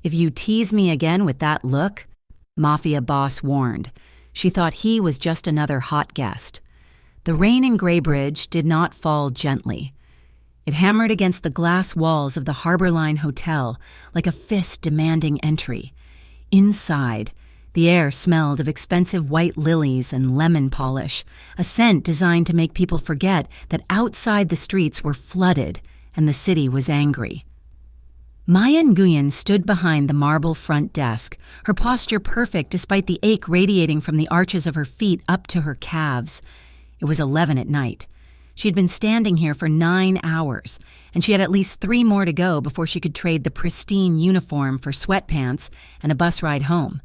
If you tease me again with that look, Mafia Boss Warned. She thought he was just another hot guest. The rain in Graybridge did not fall gently. It hammered against the glass walls of the Harborline Hotel like a fist demanding entry. Inside, the air smelled of expensive white lilies and lemon polish, a scent designed to make people forget that outside the streets were flooded and the city was angry. Maya Nguyen stood behind the marble front desk, her posture perfect despite the ache radiating from the arches of her feet up to her calves. It was 11 at night. She'd been standing here for 9 hours, and she had at least 3 more to go before she could trade the pristine uniform for sweatpants and a bus ride home.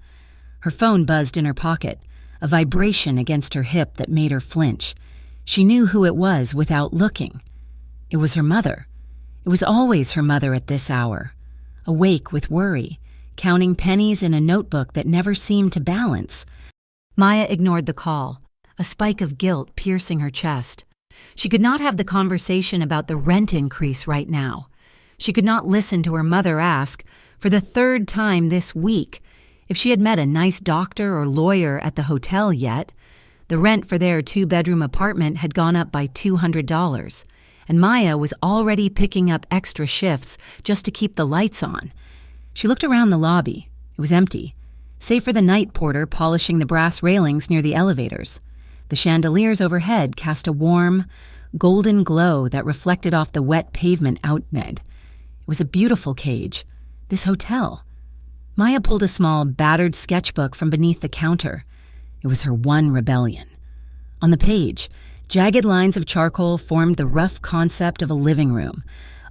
Her phone buzzed in her pocket, a vibration against her hip that made her flinch. She knew who it was without looking. It was her mother. It was always her mother at this hour, awake with worry, counting pennies in a notebook that never seemed to balance. Maya ignored the call, a spike of guilt piercing her chest. She could not have the conversation about the rent increase right now. She could not listen to her mother ask, for the 3rd time this week, if she had met a nice doctor or lawyer at the hotel yet. The rent for their 2-bedroom apartment had gone up by $200, and Maya was already picking up extra shifts just to keep the lights on. She looked around the lobby. It was empty, save for the night porter polishing the brass railings near the elevators. The chandeliers overhead cast a warm, golden glow that reflected off the wet pavement outnet. It was a beautiful cage. This hotel. Maya pulled a small, battered sketchbook from beneath the counter. It was her one rebellion. On the page, jagged lines of charcoal formed the rough concept of a living room,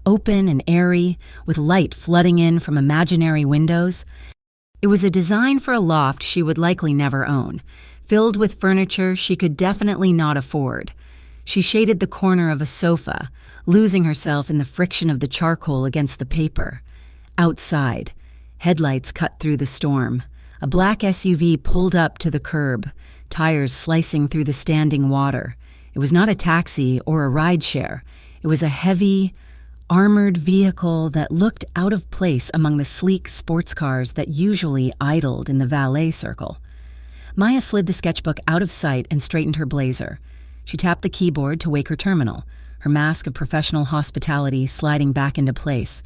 open and airy, with light flooding in from imaginary windows. It was a design for a loft she would likely never own, filled with furniture she could definitely not afford. She shaded the corner of a sofa, losing herself in the friction of the charcoal against the paper. Outside, headlights cut through the storm. A black SUV pulled up to the curb, tires slicing through the standing water. It was not a taxi or a rideshare. It was a heavy, armored vehicle that looked out of place among the sleek sports cars that usually idled in the valet circle. Maya slid the sketchbook out of sight and straightened her blazer. She tapped the keyboard to wake her terminal, her mask of professional hospitality sliding back into place.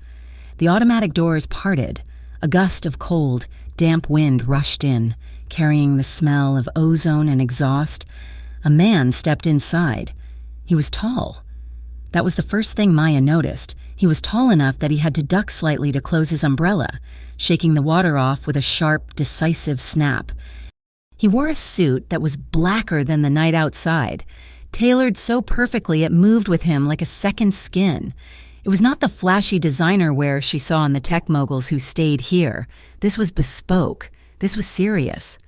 The automatic doors parted. A gust of cold, damp wind rushed in, carrying the smell of ozone and exhaust. A man stepped inside. He was tall. That was the first thing Maya noticed. He was tall enough that he had to duck slightly to close his umbrella, shaking the water off with a sharp, decisive snap. He wore a suit that was blacker than the night outside, tailored so perfectly it moved with him like a second skin. It was not the flashy designer wear she saw in the tech moguls who stayed here. This was bespoke. This was serious.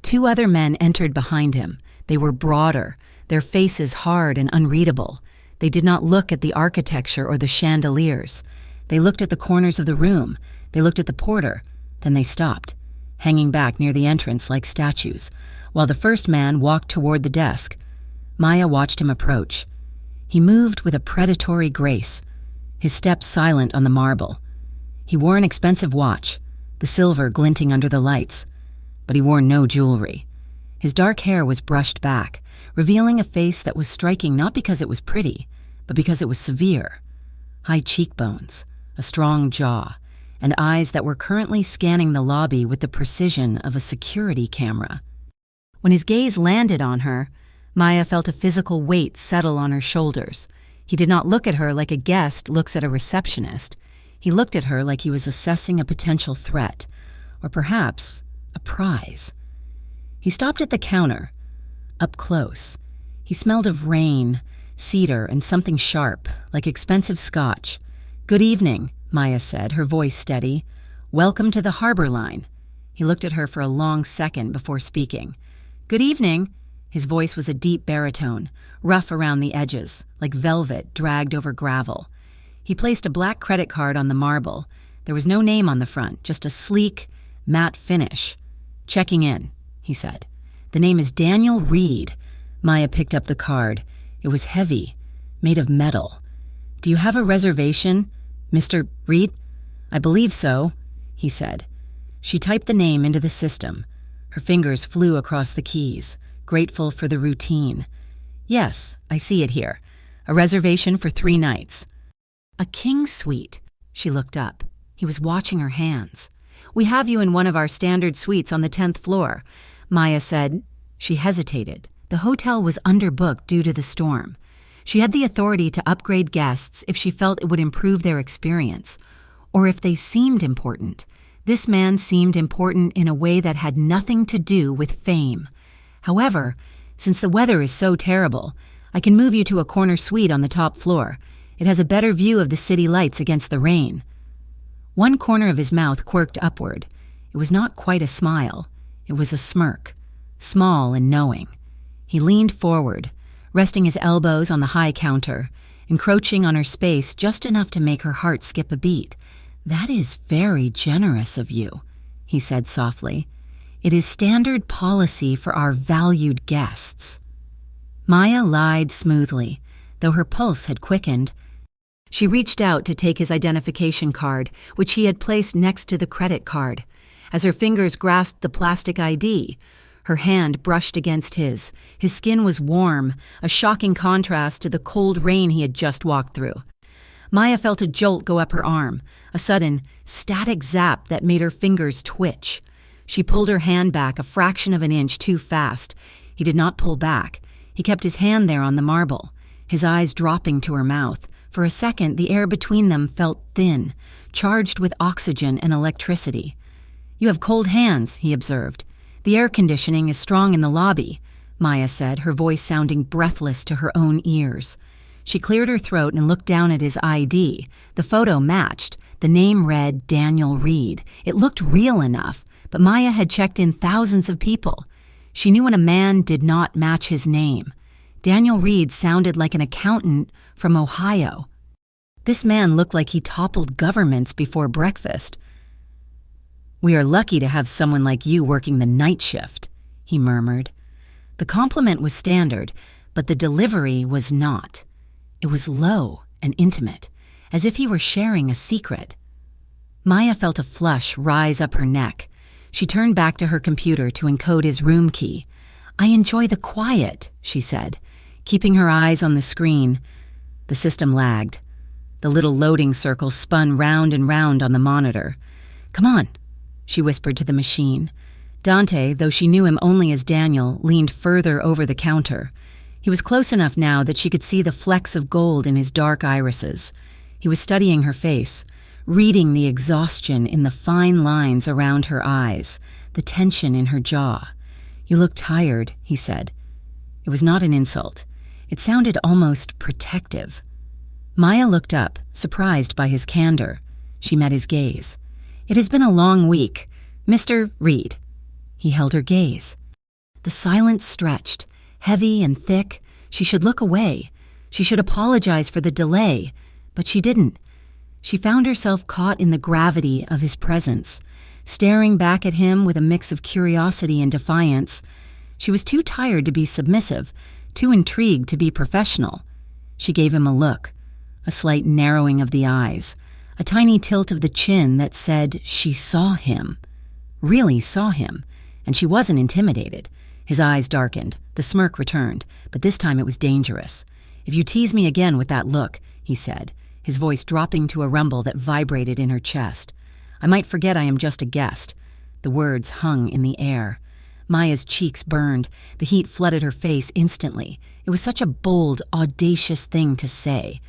2 other men entered behind him. They were broader, their faces hard and unreadable. They did not look at the architecture or the chandeliers. They looked at the corners of the room. They looked at the porter. Then they stopped, hanging back near the entrance like statues, while the first man walked toward the desk. Maya watched him approach. He moved with a predatory grace, his steps silent on the marble. He wore an expensive watch, the silver glinting under the lights, but he wore no jewelry. His dark hair was brushed back, revealing a face that was striking not because it was pretty, but because it was severe. High cheekbones, a strong jaw, and eyes that were currently scanning the lobby with the precision of a security camera. When his gaze landed on her, Maya felt a physical weight settle on her shoulders. He did not look at her like a guest looks at a receptionist. He looked at her like he was assessing a potential threat, or perhaps a prize. He stopped at the counter, up close. He smelled of rain, cedar, and something sharp, like expensive scotch. "Good evening," Maya said, her voice steady. "Welcome to the Harborline." He looked at her for a long second before speaking. "Good evening." His voice was a deep baritone, rough around the edges, like velvet dragged over gravel. He placed a black credit card on the marble. There was no name on the front, just a sleek, matte finish. "Checking in," he said. "The name is Daniel Reed." Maya picked up the card. It was heavy, made of metal. "Do you have a reservation, Mr. Reed?" "I believe so." he said. She typed the name into the system. Her fingers flew across the keys, grateful for the routine. Yes, I see it here. A reservation for 3 nights. A king suite. She looked up. He was watching her hands. We have you in one of our standard suites on the 10th floor, Maya said. She hesitated. The hotel was underbooked due to the storm. She had the authority to upgrade guests if she felt it would improve their experience, or if they seemed important. This man seemed important in a way that had nothing to do with fame. However, since the weather is so terrible, I can move you to a corner suite on the top floor. It has a better view of the city lights against the rain. One corner of his mouth quirked upward. It was not quite a smile. It was a smirk, small and knowing. He leaned forward, resting his elbows on the high counter, encroaching on her space just enough to make her heart skip a beat. That is very generous of you, he said softly. It is standard policy for our valued guests. Maya lied smoothly, though her pulse had quickened. She reached out to take his identification card, which he had placed next to the credit card. As her fingers grasped the plastic ID, her hand brushed against his. His skin was warm, a shocking contrast to the cold rain he had just walked through. Maya felt a jolt go up her arm, a sudden, static zap that made her fingers twitch. She pulled her hand back a fraction of an inch too fast. He did not pull back. He kept his hand there on the marble, his eyes dropping to her mouth. For a second, the air between them felt thin, charged with oxygen and electricity. You have cold hands, he observed. The air conditioning is strong in the lobby, Maya said, her voice sounding breathless to her own ears. She cleared her throat and looked down at his ID. The photo matched. The name read Daniel Reed. It looked real enough, but Maya had checked in thousands of people. She knew when a man did not match his name. Daniel Reed sounded like an accountant from Ohio. This man looked like he toppled governments before breakfast. We are lucky to have someone like you working the night shift, he murmured. The compliment was standard, but the delivery was not. It was low and intimate, as if he were sharing a secret. Maya felt a flush rise up her neck. She turned back to her computer to encode his room key. I enjoy the quiet, she said, keeping her eyes on the screen. The system lagged. The little loading circle spun round and round on the monitor. Come on, she whispered to the machine. Dante, though she knew him only as Daniel, leaned further over the counter. He was close enough now that she could see the flecks of gold in his dark irises. He was studying her face, reading the exhaustion in the fine lines around her eyes, the tension in her jaw. You look tired, he said. It was not an insult. It sounded almost protective. Maya looked up, surprised by his candor. She met his gaze. It has been a long week. Mr. Reed. He held her gaze. The silence stretched, heavy and thick. She should look away. She should apologize for the delay, but she didn't. She found herself caught in the gravity of his presence, staring back at him with a mix of curiosity and defiance. She was too tired to be submissive, too intrigued to be professional. She gave him a look, a slight narrowing of the eyes, a tiny tilt of the chin that said she saw him, really saw him, and she wasn't intimidated. His eyes darkened, the smirk returned, but this time it was dangerous. If you tease me again with that look, he said, his voice dropping to a rumble that vibrated in her chest. I might forget I am just a guest. The words hung in the air. Maya's cheeks burned. The heat flooded her face instantly. It was such a bold, audacious thing to say.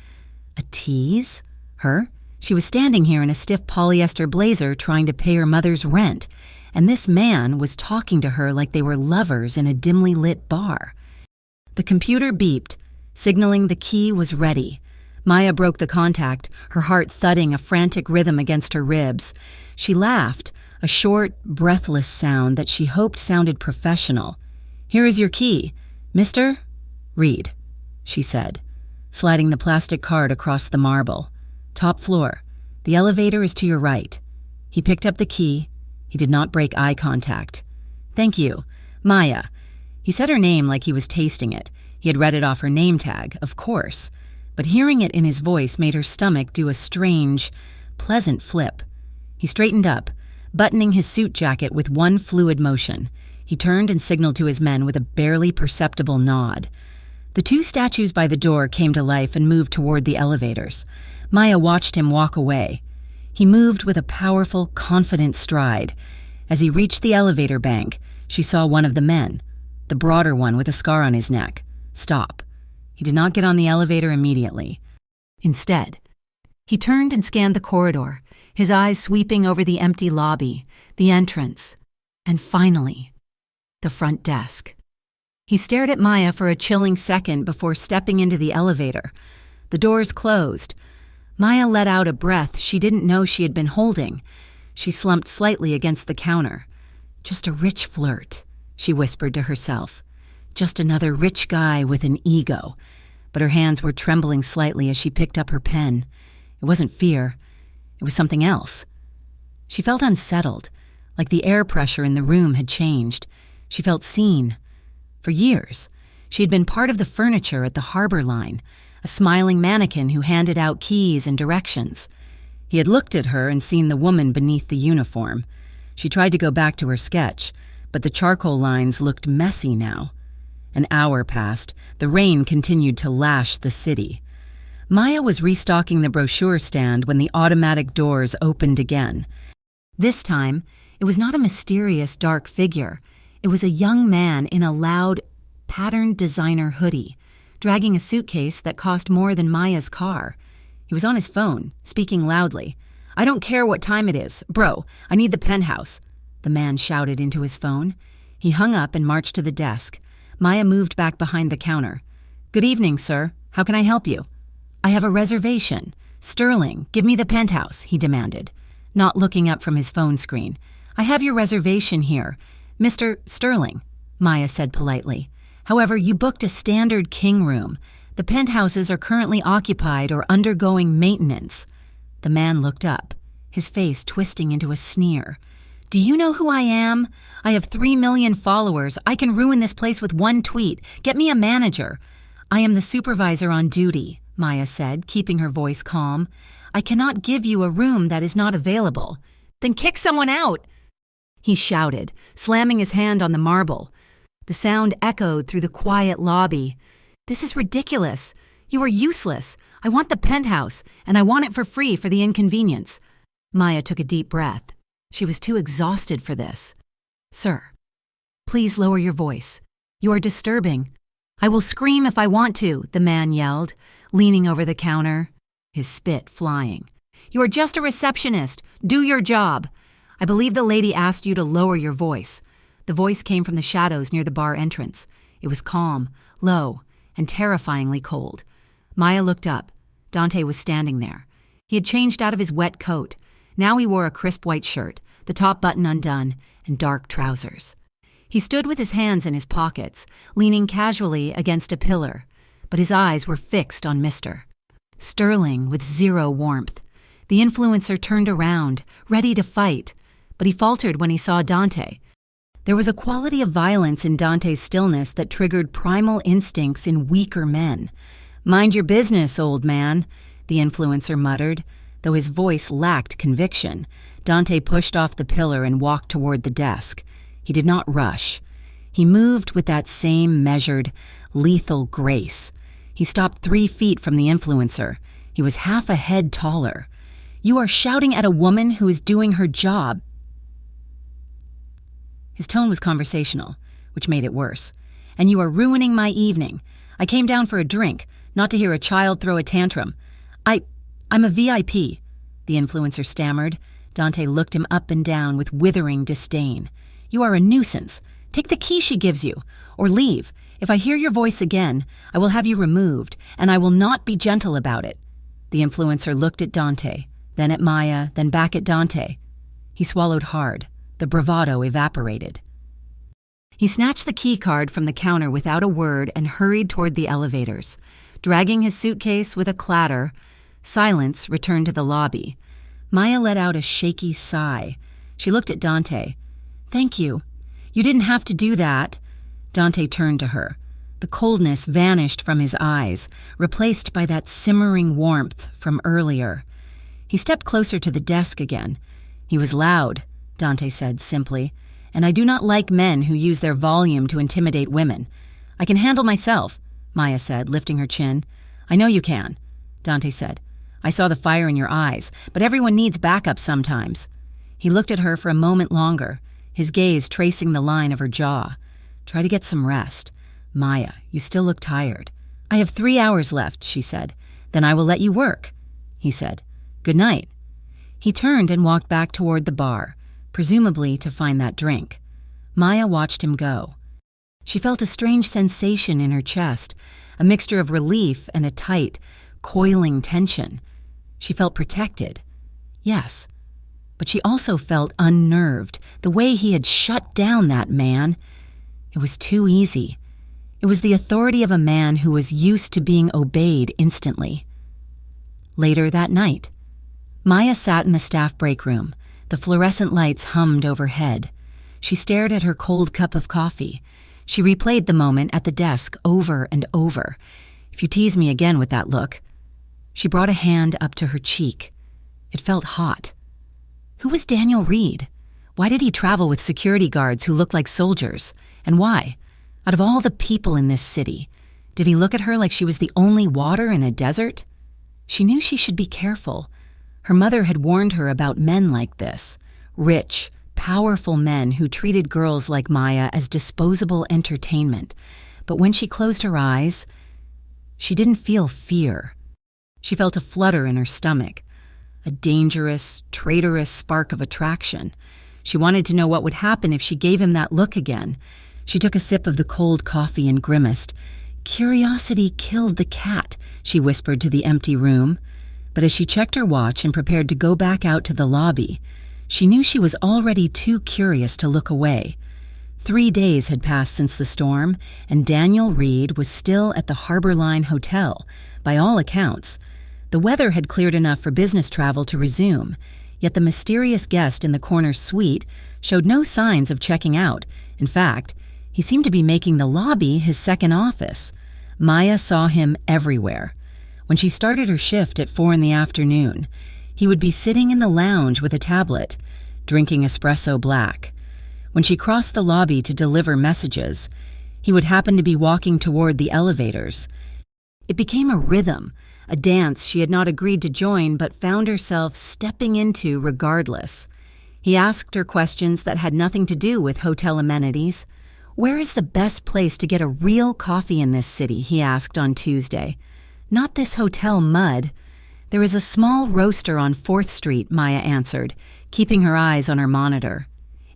A tease? Her? She was standing here in a stiff polyester blazer trying to pay her mother's rent, and this man was talking to her like they were lovers in a dimly lit bar. The computer beeped, signaling the key was ready. Maya broke the contact, her heart thudding a frantic rhythm against her ribs. She laughed, a short, breathless sound that she hoped sounded professional. Here is your key, Mr. Reed, she said, sliding the plastic card across the marble. Top floor. The elevator is to your right. He picked up the key. He did not break eye contact. Thank you, Maya. He said her name like he was tasting it. He had read it off her name tag, of course. But hearing it in his voice made her stomach do a strange, pleasant flip. He straightened up, buttoning his suit jacket with one fluid motion. He turned and signaled to his men with a barely perceptible nod. The two statues by the door came to life and moved toward the elevators. Maya watched him walk away. He moved with a powerful, confident stride. As he reached the elevator bank, she saw one of the men, the broader one with a scar on his neck, stop. He did not get on the elevator immediately. Instead, he turned and scanned the corridor, his eyes sweeping over the empty lobby, the entrance, and finally, the front desk. He stared at Maya for a chilling second before stepping into the elevator. The doors closed. Maya let out a breath she didn't know she had been holding. She slumped slightly against the counter. Just a rich flirt, she whispered to herself. Just another rich guy with an ego. But her hands were trembling slightly as she picked up her pen. It wasn't fear. It was something else. She felt unsettled, like the air pressure in the room had changed. She felt seen. For years, she had been part of the furniture at the harbor line, a smiling mannequin who handed out keys and directions. He had looked at her and seen the woman beneath the uniform. She tried to go back to her sketch, but the charcoal lines looked messy now. An hour passed. The rain continued to lash the city. Maya was restocking the brochure stand when the automatic doors opened again. This time, it was not a mysterious dark figure. It was a young man in a loud, patterned designer hoodie, dragging a suitcase that cost more than Maya's car. He was on his phone, speaking loudly. "I don't care what time it is. Bro, I need the penthouse," the man shouted into his phone. He hung up and marched to the desk. Maya moved back behind the counter. "Good evening, sir. How can I help you?" "I have a reservation. Sterling, give me the penthouse," he demanded, not looking up from his phone screen. "I have your reservation here, Mr. Sterling," Maya said politely. "However, you booked a standard king room. The penthouses are currently occupied or undergoing maintenance." The man looked up, his face twisting into a sneer. "Do you know who I am? I have 3 million followers. I can ruin this place with one tweet. Get me a manager." "I am the supervisor on duty," Maya said, keeping her voice calm. "I cannot give you a room that is not available." "Then kick someone out," he shouted, slamming his hand on the marble. The sound echoed through the quiet lobby. "This is ridiculous. You are useless. I want the penthouse, and I want it for free for the inconvenience." Maya took a deep breath. She was too exhausted for this. "Sir, please lower your voice. You are disturbing." "I will scream if I want to," the man yelled, leaning over the counter, his spit flying. "You are just a receptionist. Do your job. I believe the lady asked you to lower your voice." The voice came from the shadows near the bar entrance. It was calm, low, and terrifyingly cold. Maya looked up. Dante was standing there. He had changed out of his wet coat. Now he wore a crisp white shirt, the top button undone, and dark trousers. He stood with his hands in his pockets, leaning casually against a pillar, but his eyes were fixed on Mr. Sterling with zero warmth. The influencer turned around, ready to fight, but he faltered when he saw Dante. There was a quality of violence in Dante's stillness that triggered primal instincts in weaker men. "Mind your business, old man," the influencer muttered. Though his voice lacked conviction, Dante pushed off the pillar and walked toward the desk. He did not rush. He moved with that same measured, lethal grace. He stopped 3 feet from the influencer. He was half a head taller. "You are shouting at a woman who is doing her job." His tone was conversational, which made it worse. "And you are ruining my evening. I came down for a drink, not to hear a child throw a tantrum. I'm a VIP, the influencer stammered. Dante looked him up and down with withering disdain. "You are a nuisance. Take the key she gives you, or leave. If I hear your voice again, I will have you removed, and I will not be gentle about it." The influencer looked at Dante, then at Maya, then back at Dante. He swallowed hard. The bravado evaporated. He snatched the key card from the counter without a word and hurried toward the elevators. Dragging his suitcase with a clatter, silence returned to the lobby. Maya let out a shaky sigh. She looked at Dante. "Thank you. You didn't have to do that." Dante turned to her. The coldness vanished from his eyes, replaced by that simmering warmth from earlier. He stepped closer to the desk again. He was loud, Dante said simply, "and I do not like men who use their volume to intimidate women. I can handle myself," Maya said, lifting her chin. "I know you can," Dante said. "I saw the fire in your eyes, but everyone needs backup sometimes." He looked at her for a moment longer, his gaze tracing the line of her jaw. "Try to get some rest. Maya, you still look tired." "I have 3 hours left," she said. "Then I will let you work," he said. "Good night." He turned and walked back toward the bar, presumably to find that drink. Maya watched him go. She felt a strange sensation in her chest, a mixture of relief and a tight, coiling tension. She felt protected. Yes. But she also felt unnerved, the way he had shut down that man. It was too easy. It was the authority of a man who was used to being obeyed instantly. Later that night, Maya sat in the staff break room. The fluorescent lights hummed overhead. She stared at her cold cup of coffee. She replayed the moment at the desk over and over. "If you tease me again with that look." She brought a hand up to her cheek. It felt hot. Who was Daniel Reed? Why did he travel with security guards who looked like soldiers? And why? Out of all the people in this city, did he look at her like she was the only water in a desert? She knew she should be careful. Her mother had warned her about men like this, rich, powerful men who treated girls like Maya as disposable entertainment. But when she closed her eyes, she didn't feel fear. She felt a flutter in her stomach, a dangerous, traitorous spark of attraction. She wanted to know what would happen if she gave him that look again. She took a sip of the cold coffee and grimaced. "Curiosity killed the cat," she whispered to the empty room. But as she checked her watch and prepared to go back out to the lobby, she knew she was already too curious to look away. 3 days had passed since the storm, and Daniel Reed was still at the Harbor Line Hotel, by all accounts. The weather had cleared enough for business travel to resume, yet the mysterious guest in the corner suite showed no signs of checking out. In fact, he seemed to be making the lobby his second office. Maya saw him everywhere. When she started her shift at 4 in the afternoon, he would be sitting in the lounge with a tablet, drinking espresso black. When she crossed the lobby to deliver messages, he would happen to be walking toward the elevators. It became a rhythm, a dance she had not agreed to join but found herself stepping into regardless. He asked her questions that had nothing to do with hotel amenities. "Where is the best place to get a real coffee in this city?" he asked on Tuesday. "Not this hotel mud." "There is a small roaster on 4th Street, Maya answered, keeping her eyes on her monitor.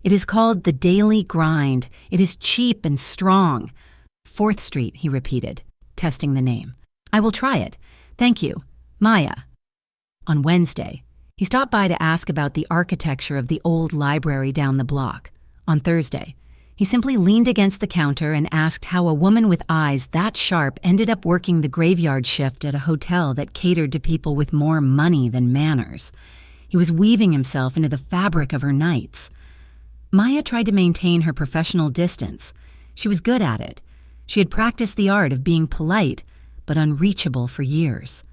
"It is called the Daily Grind. It is cheap and strong." 4th Street, he repeated, testing the name. "I will try it. Thank you, Maya." On Wednesday, he stopped by to ask about the architecture of the old library down the block. On Thursday, he simply leaned against the counter and asked how a woman with eyes that sharp ended up working the graveyard shift at a hotel that catered to people with more money than manners. He was weaving himself into the fabric of her nights. Maya tried to maintain her professional distance. She was good at it. She had practiced the art of being polite, but unreachable for years.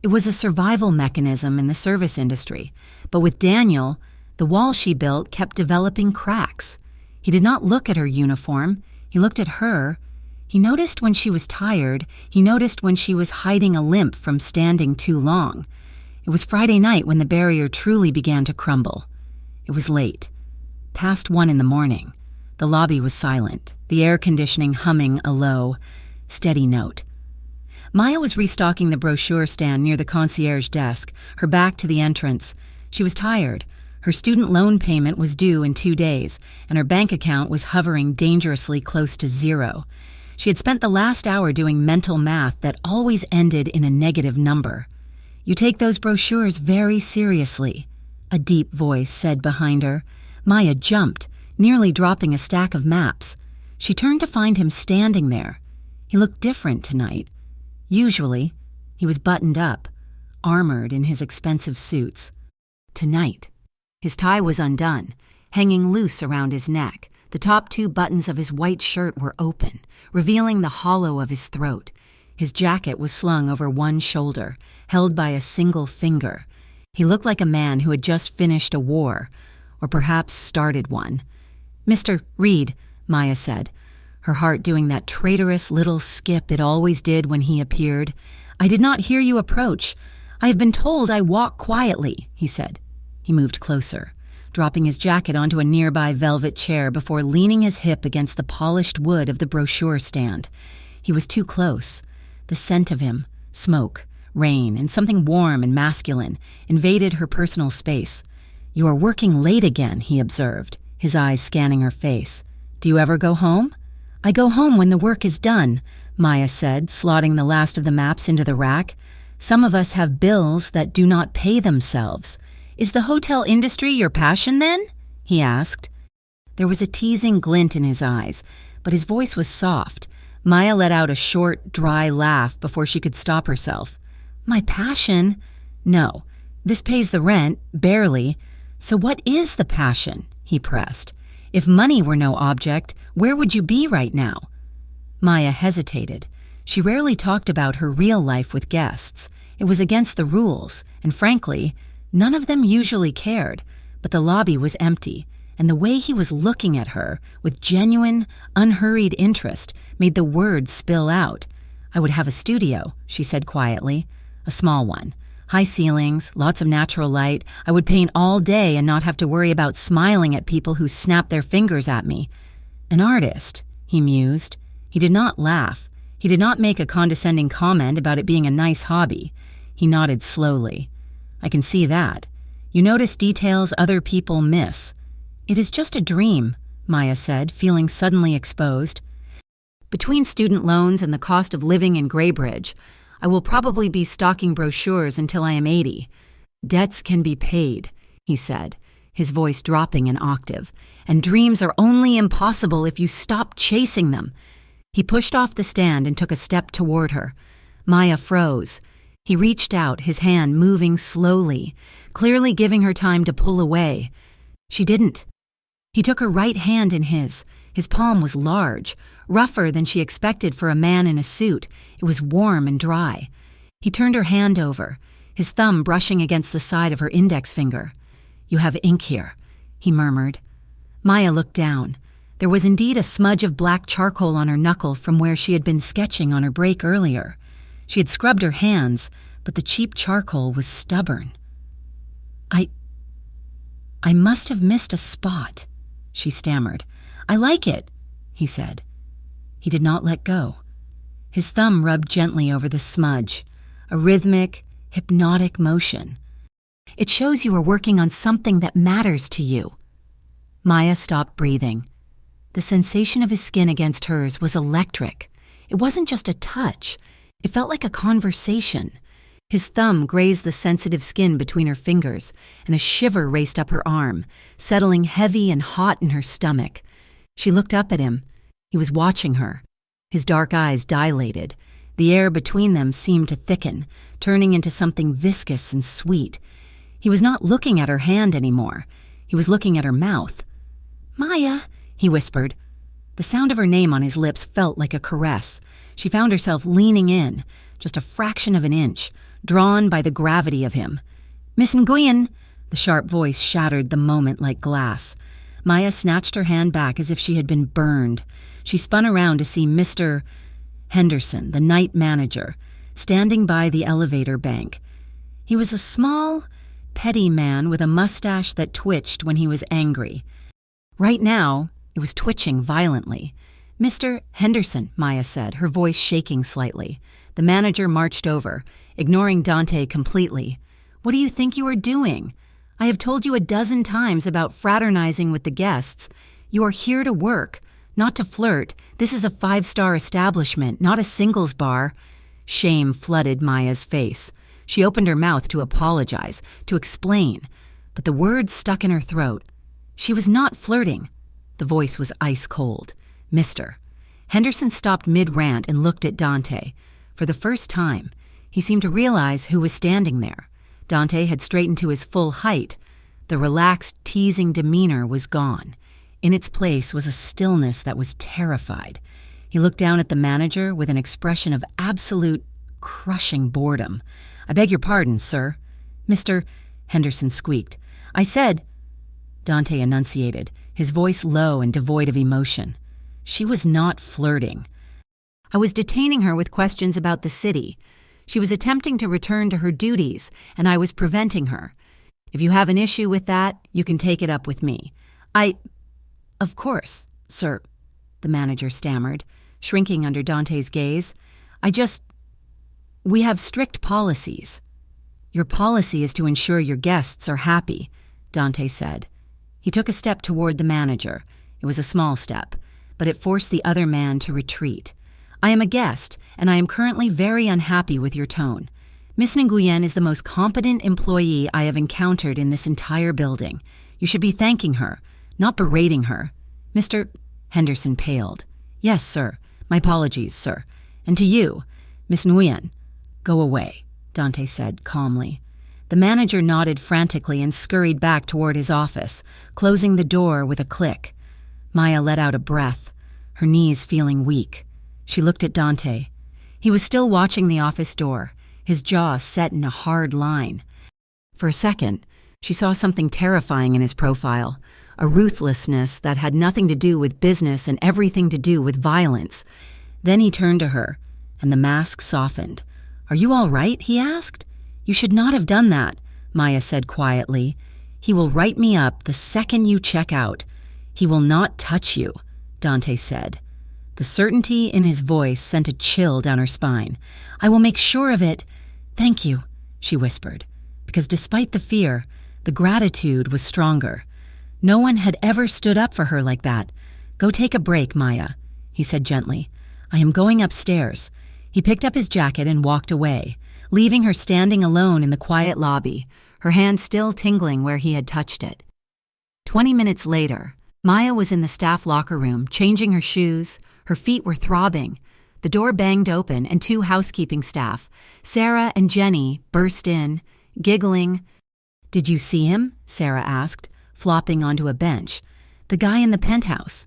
It was a survival mechanism in the service industry, but with Daniel, the wall she built kept developing cracks. He did not look at her uniform. He looked at her. He noticed when she was tired. He noticed when she was hiding a limp from standing too long. It was Friday night when the barrier truly began to crumble. It was late, past 1 in the morning. The lobby was silent, the air conditioning humming a low, steady note. Maya was restocking the brochure stand near the concierge desk, her back to the entrance. She was tired. Her student loan payment was due in 2 days, and her bank account was hovering dangerously close to 0. She had spent the last hour doing mental math that always ended in a negative number. "You take those brochures very seriously," a deep voice said behind her. Maya jumped, nearly dropping a stack of maps. She turned to find him standing there. He looked different tonight. Usually, he was buttoned up, armored in his expensive suits. Tonight, his tie was undone, hanging loose around his neck. The top 2 buttons of his white shirt were open, revealing the hollow of his throat. His jacket was slung over one shoulder, held by a single finger. He looked like a man who had just finished a war, or perhaps started one. "Mr. Reed," Maya said, her heart doing that traitorous little skip it always did when he appeared. "I did not hear you approach. I have been told I walk quietly," he said. He moved closer, dropping his jacket onto a nearby velvet chair before leaning his hip against the polished wood of the brochure stand. He was too close. The scent of him, smoke, rain, and something warm and masculine, invaded her personal space. "You are working late again," he observed, his eyes scanning her face. "Do you ever go home?" "I go home when the work is done," Maya said, slotting the last of the maps into the rack. "Some of us have bills that do not pay themselves." "Is the hotel industry your passion then?" he asked. There was a teasing glint in his eyes, but his voice was soft. Maya let out a short, dry laugh before she could stop herself. "My passion? No. This pays the rent, barely. So what is the passion?" he pressed. "If money were no object, where would you be right now?" Maya hesitated. She rarely talked about her real life with guests. It was against the rules, and frankly, none of them usually cared. But the lobby was empty, and the way he was looking at her, with genuine, unhurried interest, made the words spill out. "I would have a studio," she said quietly. "A small one. High ceilings, lots of natural light. I would paint all day and not have to worry about smiling at people who snap their fingers at me." "An artist," he mused. He did not laugh. He did not make a condescending comment about it being a nice hobby. He nodded slowly. "I can see that. You notice details other people miss." "It is just a dream," Maya said, feeling suddenly exposed. "Between student loans and the cost of living in Graybridge, I will probably be stocking brochures until I am 80. Debts can be paid," he said, his voice dropping an octave, "and dreams are only impossible if you stop chasing them." He pushed off the stand and took a step toward her. Maya froze. He reached out, his hand moving slowly, clearly giving her time to pull away. She didn't. He took her right hand in his. His palm was large, rougher than she expected for a man in a suit. It was warm and dry. He turned her hand over, his thumb brushing against the side of her index finger. "You have ink here," he murmured. Maya looked down. There was indeed a smudge of black charcoal on her knuckle from where she had been sketching on her break earlier. She had scrubbed her hands, but the cheap charcoal was stubborn. I must have missed a spot," she stammered. "I like it," he said. He did not let go. His thumb rubbed gently over the smudge, a rhythmic, hypnotic motion. "It shows you are working on something that matters to you." Maya stopped breathing. The sensation of his skin against hers was electric. It wasn't just a touch. It felt like a conversation. His thumb grazed the sensitive skin between her fingers, and a shiver raced up her arm, settling heavy and hot in her stomach. She looked up at him. He was watching her. His dark eyes dilated. The air between them seemed to thicken, turning into something viscous and sweet. He was not looking at her hand anymore. He was looking at her mouth. "Maya," he whispered. The sound of her name on his lips felt like a caress. She found herself leaning in, just a fraction of an inch, drawn by the gravity of him. "Miss Nguyen," the sharp voice shattered the moment like glass. Maya snatched her hand back as if she had been burned. She spun around to see Mr. Henderson, the night manager, standing by the elevator bank. He was a small, petty man with a mustache that twitched when he was angry. Right now, it was twitching violently. "Mr. Henderson," Maya said, her voice shaking slightly. The manager marched over, ignoring Dante completely. "What do you think you are doing? I have told you a dozen times about fraternizing with the guests. You are here to work, not to flirt. This is a 5-star establishment, not a singles bar." Shame flooded Maya's face. She opened her mouth to apologize, to explain, but the words stuck in her throat. She was not flirting. The voice was ice cold. "Mister." Henderson stopped mid-rant and looked at Dante. For the first time, he seemed to realize who was standing there. Dante had straightened to his full height. The relaxed, teasing demeanor was gone. In its place was a stillness that was terrified. He looked down at the manager with an expression of absolute, crushing boredom. "I beg your pardon, sir." "Mr. Henderson squeaked. "I said..." Dante enunciated, his voice low and devoid of emotion. She was not flirting. I was detaining her with questions about the city. She was attempting to return to her duties, and I was preventing her. If you have an issue with that, you can take it up with me. Of course, sir, the manager stammered, shrinking under Dante's gaze. We have strict policies. Your policy is to ensure your guests are happy, Dante said. He took a step toward the manager. It was a small step, but it forced the other man to retreat. I am a guest, and I am currently very unhappy with your tone. Miss Nguyen is the most competent employee I have encountered in this entire building. You should be thanking her, not berating her. Mr. Henderson paled. Yes, sir. My apologies, sir. And to you, Miss Nguyen. Go away, Dante said calmly. The manager nodded frantically and scurried back toward his office, closing the door with a click. Maya let out a breath, her knees feeling weak. She looked at Dante. He was still watching the office door, his jaw set in a hard line. For a second, she saw something terrifying in his profile, a ruthlessness that had nothing to do with business and everything to do with violence. Then he turned to her, and the mask softened. Are you all right? He asked. You should not have done that, Maya said quietly. He will write me up the second you check out. He will not touch you, Dante said. The certainty in his voice sent a chill down her spine. I will make sure of it. Thank you, she whispered, because despite the fear, the gratitude was stronger. No one had ever stood up for her like that. Go take a break, Maya, he said gently. I am going upstairs. He picked up his jacket and walked away, leaving her standing alone in the quiet lobby, her hand still tingling where he had touched it. 20 minutes later, Maya was in the staff locker room, changing her shoes. Her feet were throbbing. The door banged open, and 2 housekeeping staff, Sarah and Jenny, burst in, giggling. Did you see him? Sarah asked, flopping onto a bench. The guy in the penthouse.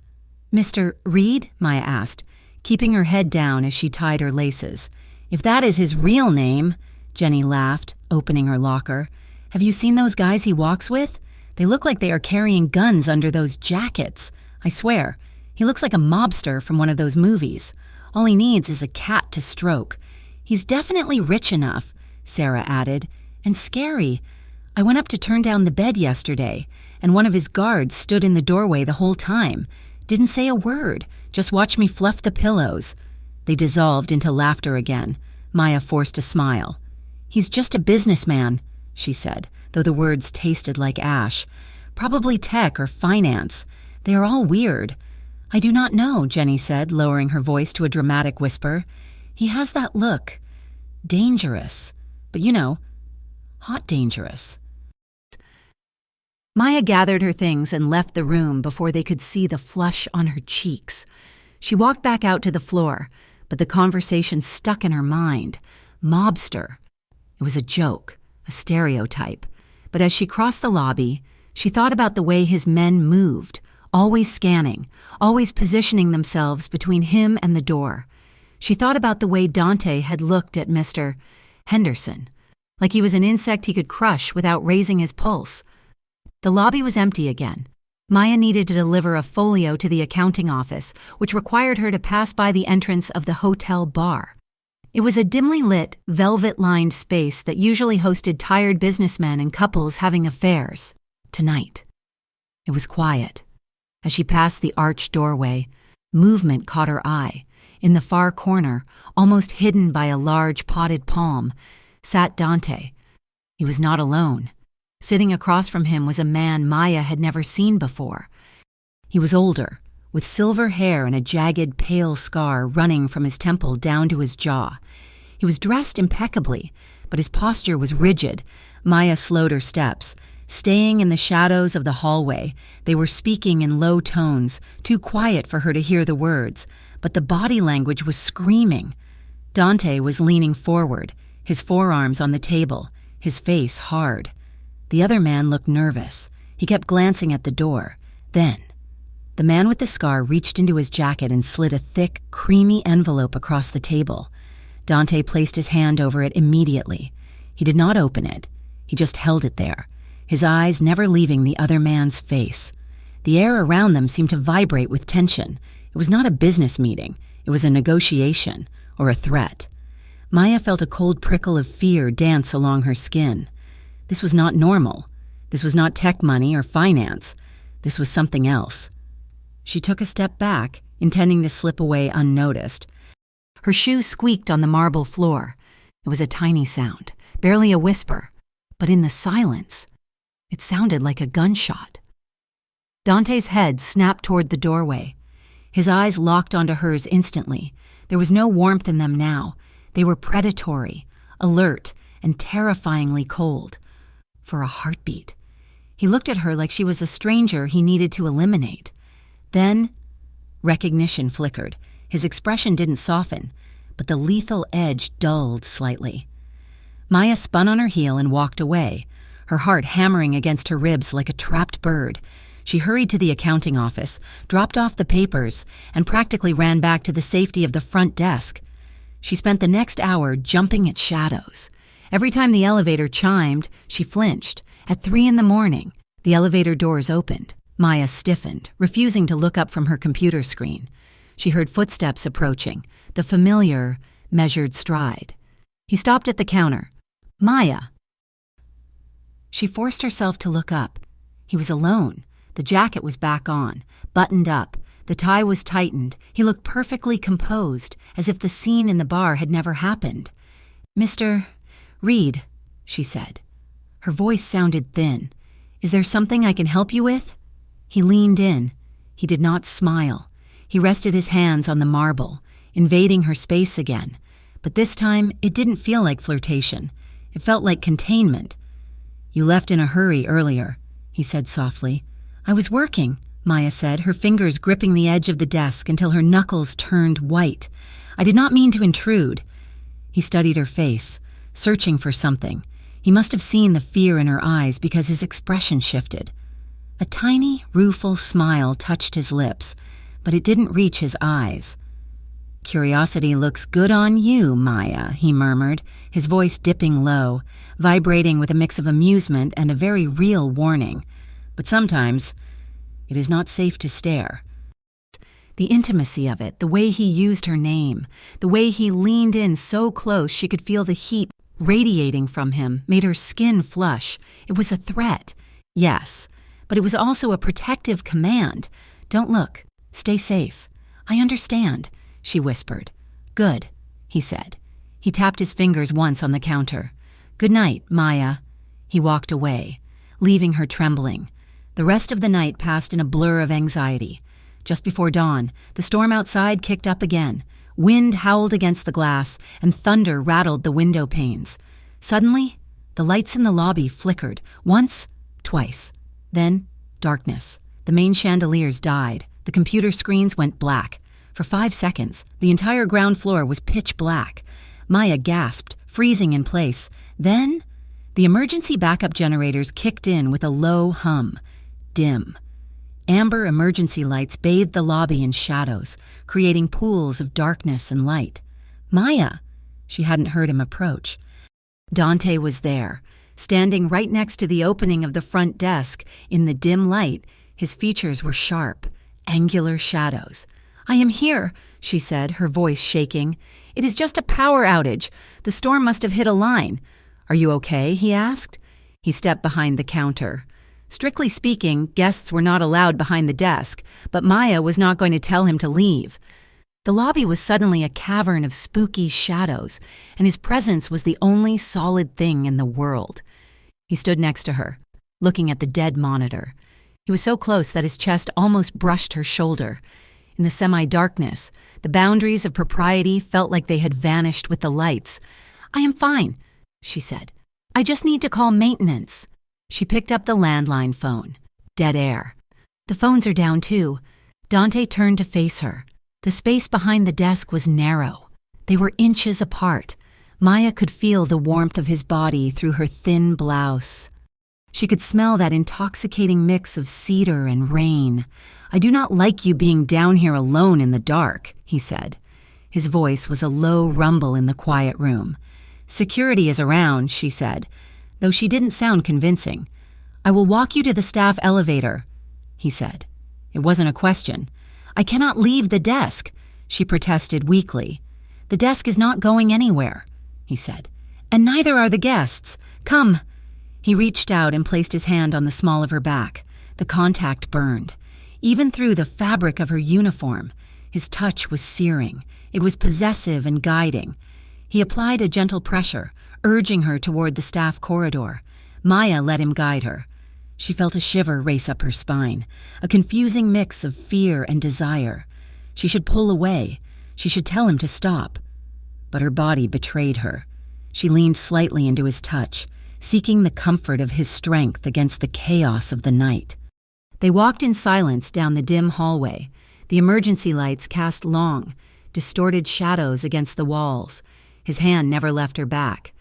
Mr. Reed? Maya asked, keeping her head down as she tied her laces. If that is his real name, Jenny laughed, opening her locker. Have you seen those guys he walks with? They look like they are carrying guns under those jackets. I swear, he looks like a mobster from one of those movies. All he needs is a cat to stroke. He's definitely rich enough, Sarah added, and scary. I went up to turn down the bed yesterday, and one of his guards stood in the doorway the whole time. Didn't say a word, just watched me fluff the pillows. They dissolved into laughter again. Maya forced a smile. He's just a businessman, she said, though the words tasted like ash. Probably tech or finance. They are all weird. I do not know, Jenny said, lowering her voice to a dramatic whisper. He has that look. Dangerous. But hot dangerous. Maya gathered her things and left the room before they could see the flush on her cheeks. She walked back out to the floor, but the conversation stuck in her mind. Mobster. It was a joke, a stereotype. But as she crossed the lobby, she thought about the way his men moved, always scanning, always positioning themselves between him and the door. She thought about the way Dante had looked at Mr. Henderson, like he was an insect he could crush without raising his pulse. The lobby was empty again. Maya needed to deliver a folio to the accounting office, which required her to pass by the entrance of the hotel bar. It was a dimly lit, velvet-lined space that usually hosted tired businessmen and couples having affairs. Tonight, it was quiet. As she passed the arched doorway, movement caught her eye. In the far corner, almost hidden by a large potted palm, sat Dante. He was not alone. Sitting across from him was a man Maya had never seen before. He was older, with silver hair and a jagged, pale scar running from his temple down to his jaw. He was dressed impeccably, but his posture was rigid. Maya slowed her steps. Staying in the shadows of the hallway, they were speaking in low tones, too quiet for her to hear the words, but the body language was screaming. Dante was leaning forward, his forearms on the table, his face hard. The other man looked nervous. He kept glancing at the door. Then, the man with the scar reached into his jacket and slid a thick, creamy envelope across the table. Dante placed his hand over it immediately. He did not open it. He just held it there. his eyes never leaving the other man's face. The air around them seemed to vibrate with tension. It was not a business meeting. It was a negotiation or a threat. Maya felt a cold prickle of fear dance along her skin. This was not normal. This was not tech money or finance. This was something else. She took a step back, intending to slip away unnoticed. Her shoe squeaked on the marble floor. It was a tiny sound, barely a whisper, but in the silence, it sounded like a gunshot. Dante's head snapped toward the doorway. His eyes locked onto hers instantly. There was no warmth in them now. They were predatory, alert, and terrifyingly cold. For a heartbeat. He looked at her like she was a stranger he needed to eliminate. Then, recognition flickered. His expression didn't soften, but the lethal edge dulled slightly. Maya spun on her heel and walked away, her heart hammering against her ribs like a trapped bird. She hurried to the accounting office, dropped off the papers, and practically ran back to the safety of the front desk. She spent the next hour jumping at shadows. Every time the elevator chimed, she flinched. At 3 a.m, the elevator doors opened. Maya stiffened, refusing to look up from her computer screen. She heard footsteps approaching, the familiar, measured stride. He stopped at the counter. Maya. She forced herself to look up. He was alone. The jacket was back on, buttoned up. The tie was tightened. He looked perfectly composed, as if the scene in the bar had never happened. Mr. Reed, she said. Her voice sounded thin. Is there something I can help you with? He leaned in. He did not smile. He rested his hands on the marble, invading her space again. But this time, it didn't feel like flirtation. It felt like containment. You left in a hurry earlier, he said softly. I was working, Maya said, her fingers gripping the edge of the desk until her knuckles turned white. I did not mean to intrude. He studied her face, searching for something. He must have seen the fear in her eyes because his expression shifted. A tiny, rueful smile touched his lips, but it didn't reach his eyes. Curiosity looks good on you, Maya, he murmured, his voice dipping low, vibrating with a mix of amusement and a very real warning. But sometimes, it is not safe to stare. The intimacy of it, the way he used her name, the way he leaned in so close she could feel the heat radiating from him, made her skin flush. It was a threat, yes, but it was also a protective command. Don't look. Stay safe. I understand, she whispered. Good, he said. He tapped his fingers once on the counter. Good night, Maya. He walked away, leaving her trembling. The rest of the night passed in a blur of anxiety. Just before dawn, the storm outside kicked up again. Wind howled against the glass, and thunder rattled the window panes. Suddenly, the lights in the lobby flickered, once, twice. Then, darkness. The main chandeliers died. The computer screens went black. For 5 seconds, the entire ground floor was pitch black. Maya gasped, freezing in place. Then, the emergency backup generators kicked in with a low hum. Dim. Amber emergency lights bathed the lobby in shadows, creating pools of darkness and light. Maya! She hadn't heard him approach. Dante was there, standing right next to the opening of the front desk. In the dim light, his features were sharp, angular shadows. I am here, she said, her voice shaking. It is just a power outage. The storm must have hit a line. Are you okay? He asked. He stepped behind the counter. Strictly speaking, guests were not allowed behind the desk, but Maya was not going to tell him to leave. The lobby was suddenly a cavern of spooky shadows, and his presence was the only solid thing in the world. He stood next to her, looking at the dead monitor. He was so close that his chest almost brushed her shoulder. In the semi-darkness, the boundaries of propriety felt like they had vanished with the lights. I am fine, she said. I just need to call maintenance. She picked up the landline phone. Dead air. The phones are down too. Dante turned to face her. The space behind the desk was narrow. They were inches apart. Maya could feel the warmth of his body through her thin blouse. She could smell that intoxicating mix of cedar and rain. I do not like you being down here alone in the dark, he said. His voice was a low rumble in the quiet room. Security is around, she said, though she didn't sound convincing. "I will walk you to the staff elevator," he said. It wasn't a question. "I cannot leave the desk," she protested weakly. "The desk is not going anywhere," he said. "And neither are the guests. Come." He reached out and placed his hand on the small of her back. The contact burned. Even through the fabric of her uniform, his touch was searing. It was possessive and guiding. He applied a gentle pressure, urging her toward the staff corridor. Maya let him guide her. She felt a shiver race up her spine, a confusing mix of fear and desire. She should pull away. She should tell him to stop. But her body betrayed her. She leaned slightly into his touch, seeking the comfort of his strength against the chaos of the night. They walked in silence down the dim hallway. The emergency lights cast long, distorted shadows against the walls. His hand never left her back.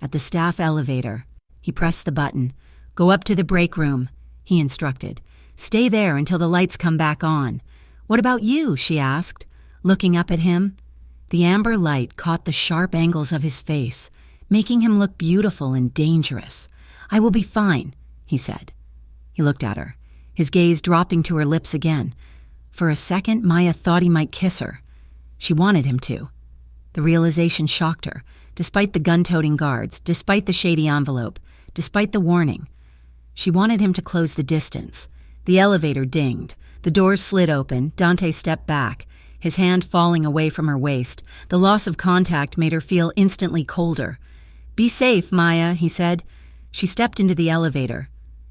At the staff elevator, he pressed the button. "Go up to the break room," he instructed. "Stay there until the lights come back on." "What about you?" she asked, looking up at him. The amber light caught the sharp angles of his face, making him look beautiful and dangerous. "I will be fine," he said. He looked at her, his gaze dropping to her lips again. For a second, Maya thought he might kiss her. She wanted him to. The realization shocked her, despite the gun-toting guards, despite the shady envelope, despite the warning. She wanted him to close the distance. The elevator dinged. The doors slid open. Dante stepped back, his hand falling away from her waist. The loss of contact made her feel instantly colder. "Be safe, Maya," he said. She stepped into the elevator.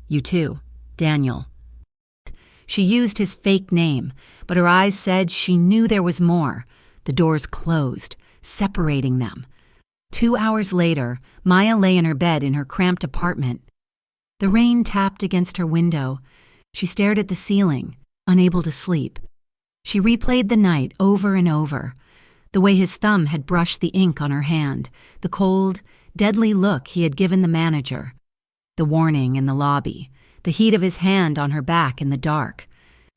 "You too, Daniel." She used his fake name, but her eyes said she knew there was more. The doors closed, separating them. 2 hours later, Maya lay in her bed in her cramped apartment. The rain tapped against her window. She stared at the ceiling, unable to sleep. She replayed the night over and over. The way his thumb had brushed the ink on her hand, the cold, deadly look he had given the manager, the warning in the lobby, the heat of his hand on her back in the dark.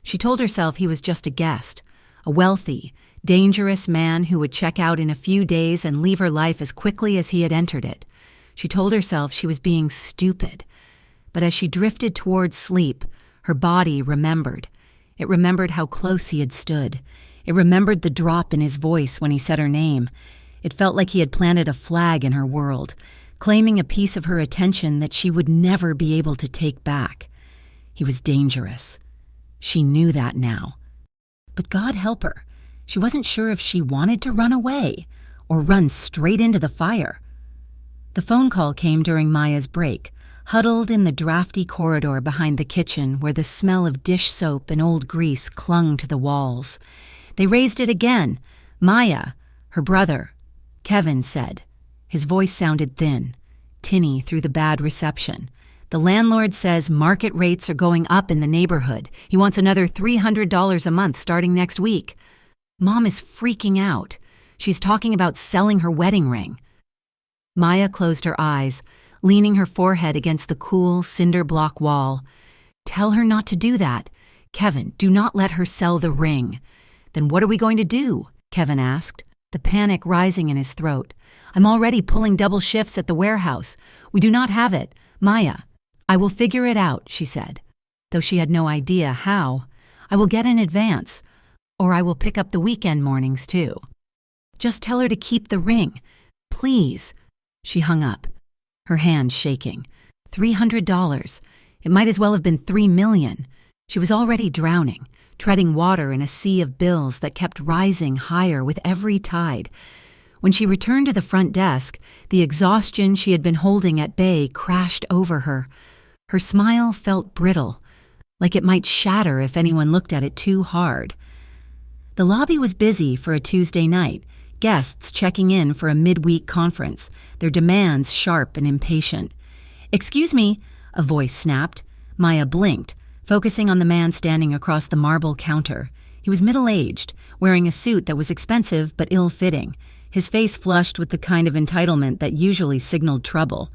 She told herself he was just a guest, a wealthy, dangerous man who would check out in a few days and leave her life as quickly as he had entered it. She told herself she was being stupid. But as she drifted towards sleep, her body remembered. It remembered how close he had stood. It remembered the drop in his voice when he said her name. It felt like he had planted a flag in her world, claiming a piece of her attention that she would never be able to take back. He was dangerous. She knew that now. But God help her. She wasn't sure if she wanted to run away or run straight into the fire. The phone call came during Maya's break, huddled in the drafty corridor behind the kitchen where the smell of dish soap and old grease clung to the walls. They raised it again. "Maya, her brother," Kevin said. His voice sounded thin, tinny through the bad reception. "The landlord says market rates are going up in the neighborhood. He wants another $300 a month starting next week. Mom is freaking out. She's talking about selling her wedding ring." Maya closed her eyes, leaning her forehead against the cool, cinder block wall. "Tell her not to do that. Kevin, do not let her sell the ring." "Then what are we going to do?" Kevin asked, the panic rising in his throat. "I'm already pulling double shifts at the warehouse. We do not have it. Maya." "I will figure it out," she said, though she had no idea how. "I will get in advance, or I will pick up the weekend mornings too. Just tell her to keep the ring. Please." She hung up, her hand shaking. $300. It might as well have been $3 million. She was already drowning, treading water in a sea of bills that kept rising higher with every tide. When she returned to the front desk, the exhaustion she had been holding at bay crashed over her. Her smile felt brittle, like it might shatter if anyone looked at it too hard. The lobby was busy for a Tuesday night, guests checking in for a midweek conference, their demands sharp and impatient. "Excuse me," a voice snapped. Maya blinked, focusing on the man standing across the marble counter. He was middle-aged, wearing a suit that was expensive but ill-fitting, his face flushed with the kind of entitlement that usually signaled trouble.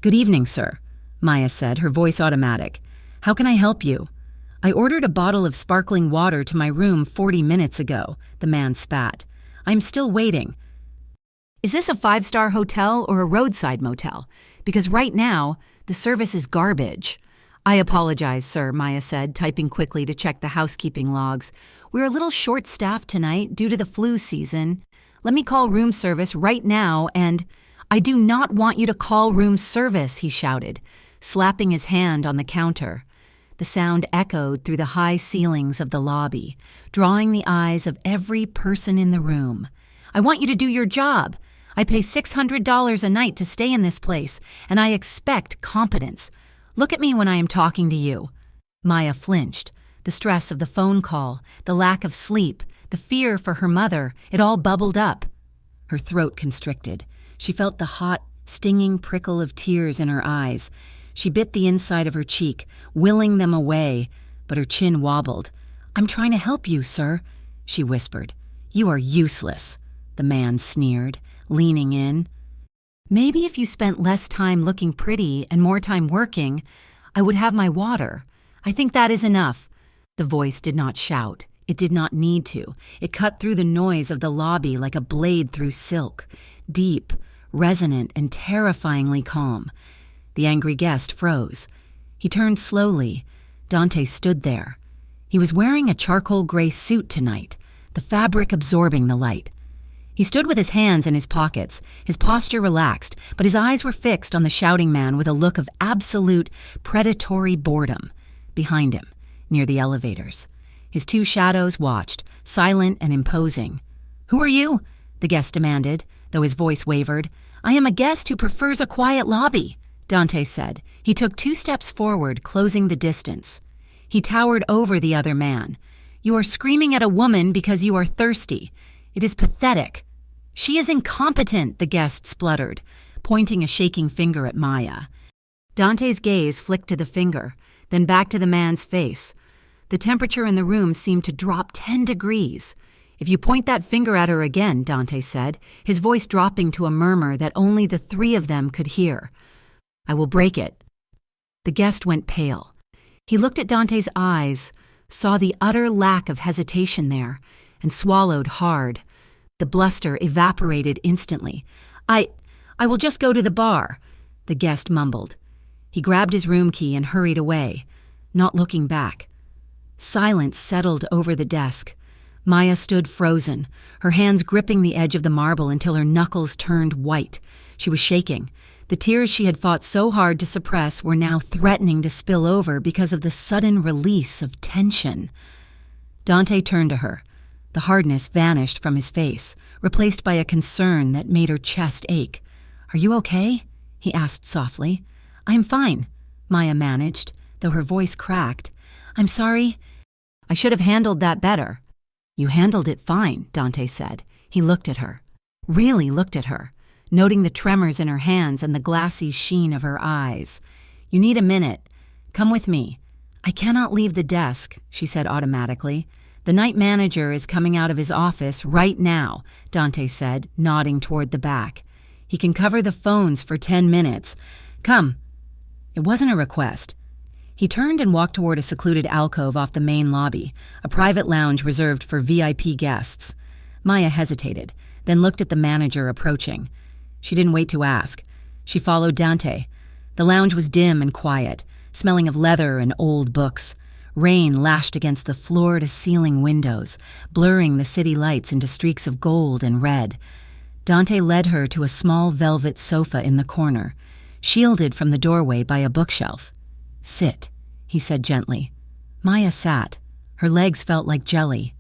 "Good evening, sir," Maya said, her voice automatic. "How can I help you?" "I ordered a bottle of sparkling water to my room 40 minutes ago," the man spat. "I'm still waiting." "Is this a 5-star hotel or a roadside motel? Because right now, the service is garbage. "I apologize, sir," Maya said, typing quickly to check the housekeeping logs. "We're a little short-staffed tonight due to the flu season. Let me call room service right now and—" "I do not want you to call room service," he shouted, slapping his hand on the counter. The sound echoed through the high ceilings of the lobby, drawing the eyes of every person in the room. "I want you to do your job. I pay $600 a night to stay in this place, and I expect competence. Look at me when I am talking to you." Maya flinched. The stress of the phone call, the lack of sleep, the fear for her mother, it all bubbled up. Her throat constricted. She felt the hot, stinging prickle of tears in her eyes. She bit the inside of her cheek, willing them away, but her chin wobbled. "I'm trying to help you, sir," she whispered. "You are useless," the man sneered, leaning in. "Maybe if you spent less time looking pretty and more time working, I would have my water. I think that is enough." The voice did not shout. It did not need to. It cut through the noise of the lobby like a blade through silk, deep, resonant, and terrifyingly calm. The angry guest froze. He turned slowly. Dante stood there. He was wearing a charcoal gray suit tonight, the fabric absorbing the light. He stood with his hands in his pockets, his posture relaxed, but his eyes were fixed on the shouting man with a look of absolute, predatory boredom. Behind him, near the elevators, his two shadows watched, silent and imposing. "Who are you?" the guest demanded, though his voice wavered. "I am a guest who prefers a quiet lobby," Dante said. He took 2 steps forward, closing the distance. He towered over the other man. "You are screaming at a woman because you are thirsty. It is pathetic." "She is incompetent," the guest spluttered, pointing a shaking finger at Maya. Dante's gaze flicked to the finger, then back to the man's face. The temperature in the room seemed to drop 10 degrees. "If you point that finger at her again," Dante said, his voice dropping to a murmur that only the 3 of them could hear, "I will break it." The guest went pale. He looked at Dante's eyes, saw the utter lack of hesitation there, and swallowed hard. The bluster evaporated instantly. I will just go to the bar," the guest mumbled. He grabbed his room key and hurried away, not looking back. Silence settled over the desk. Maya stood frozen, her hands gripping the edge of the marble until her knuckles turned white. She was shaking. The tears she had fought so hard to suppress were now threatening to spill over because of the sudden release of tension. Dante turned to her. The hardness vanished from his face, replaced by a concern that made her chest ache. "Are you okay?" he asked softly. "I am fine," Maya managed, though her voice cracked. "I'm sorry. I should have handled that better." "You handled it fine," Dante said. He looked at her, really looked at her, noting the tremors in her hands and the glassy sheen of her eyes. "You need a minute. Come with me." "I cannot leave the desk," she said automatically. "The night manager is coming out of his office right now," Dante said, nodding toward the back. "He can cover the phones for 10 minutes. Come." It wasn't a request. He turned and walked toward a secluded alcove off the main lobby, a private lounge reserved for VIP guests. Maya hesitated, then looked at the manager approaching. She didn't wait to ask. She followed Dante. The lounge was dim and quiet, smelling of leather and old books. Rain lashed against the floor-to-ceiling windows, blurring the city lights into streaks of gold and red. Dante led her to a small velvet sofa in the corner, shielded from the doorway by a bookshelf. "Sit," he said gently. Maya sat. Her legs felt like jelly.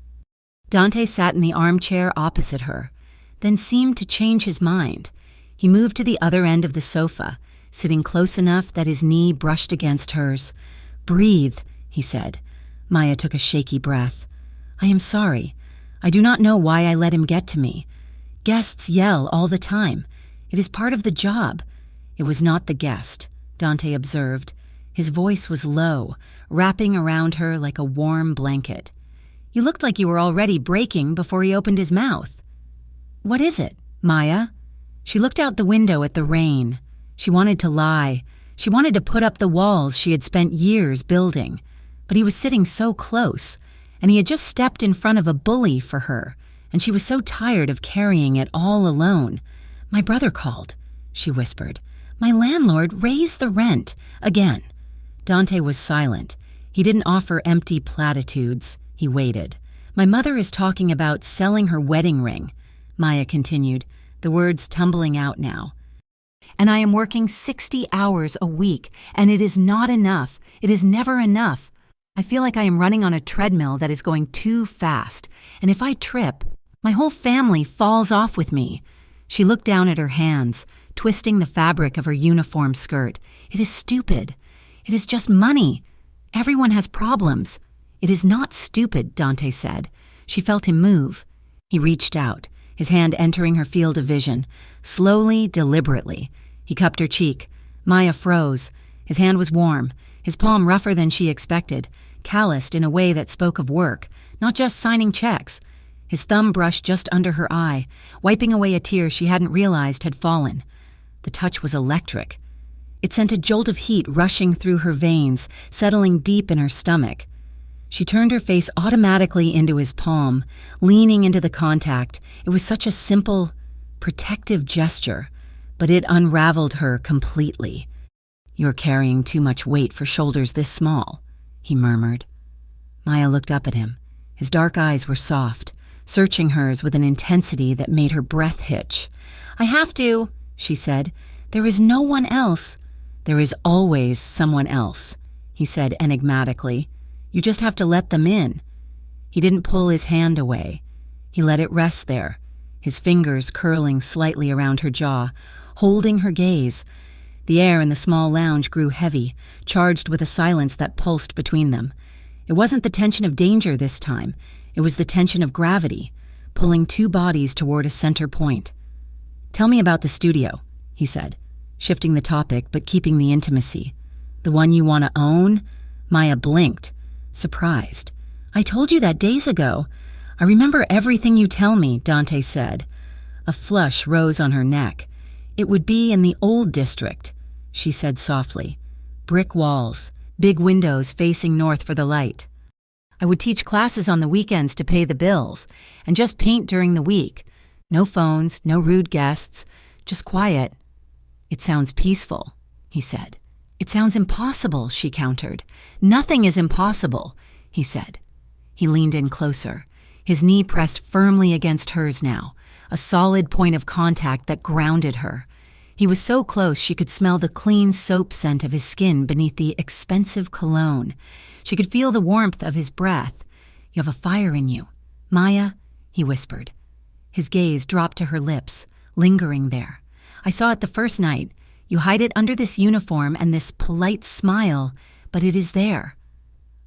Dante sat in the armchair opposite her, then seemed to change his mind. He moved to the other end of the sofa, sitting close enough that his knee brushed against hers. "Breathe," he said. Maya took a shaky breath. "I am sorry. I do not know why I let him get to me. Guests yell all the time. It is part of the job." It was not the guest, Dante observed. His voice was low, wrapping around her like a warm blanket. "You looked like you were already breaking before he opened his mouth." "What is it, Maya?" She looked out the window at the rain. She wanted to lie. She wanted to put up the walls she had spent years building. But he was sitting so close, and he had just stepped in front of a bully for her, and she was so tired of carrying it all alone. "My brother called," she whispered. "My landlord raised the rent. Again." Dante was silent. He didn't offer empty platitudes. He waited. "My mother is talking about selling her wedding ring," Maya continued, the words tumbling out now. "And I am working 60 hours a week, and it is not enough. It is never enough. I feel like I am running on a treadmill that is going too fast, and if I trip, my whole family falls off with me." She looked down at her hands, twisting the fabric of her uniform skirt. "It is stupid. It is just money. Everyone has problems." "It is not stupid," Dante said. She felt him move. He reached out, his hand entering her field of vision, slowly, deliberately. He cupped her cheek. Maya froze. His hand was warm, his palm rougher than she expected, calloused in a way that spoke of work, not just signing checks. His thumb brushed just under her eye, wiping away a tear she hadn't realized had fallen. The touch was electric. It sent a jolt of heat rushing through her veins, settling deep in her stomach. She turned her face automatically into his palm, leaning into the contact. It was such a simple, protective gesture, but it unraveled her completely. "You're carrying too much weight for shoulders this small," he murmured. Maya looked up at him. His dark eyes were soft, searching hers with an intensity that made her breath hitch. "I have to," she said. "There is no one else." "There is always someone else," he said enigmatically. "You just have to let them in." He didn't pull his hand away. He let it rest there, his fingers curling slightly around her jaw, holding her gaze. The air in the small lounge grew heavy, charged with a silence that pulsed between them. It wasn't the tension of danger this time. It was the tension of gravity, pulling two bodies toward a center point. "Tell me about the studio," he said, shifting the topic but keeping the intimacy. "The one you want to own?" Maya blinked, surprised. "I told you that days ago. I remember everything you tell me," Dante said. A flush rose on her neck. "It would be in the old district," she said softly. "Brick walls, big windows facing north for the light. I would teach classes on the weekends to pay the bills, and just paint during the week. No phones, no rude guests, just quiet." "It sounds peaceful," he said. "It sounds impossible," she countered. "Nothing is impossible," he said. He leaned in closer, his knee pressed firmly against hers now, a solid point of contact that grounded her. He was so close she could smell the clean soap scent of his skin beneath the expensive cologne. She could feel the warmth of his breath. "You have a fire in you, Maya," he whispered. His gaze dropped to her lips, lingering there. "I saw it the first night. You hide it under this uniform and this polite smile, but it is there."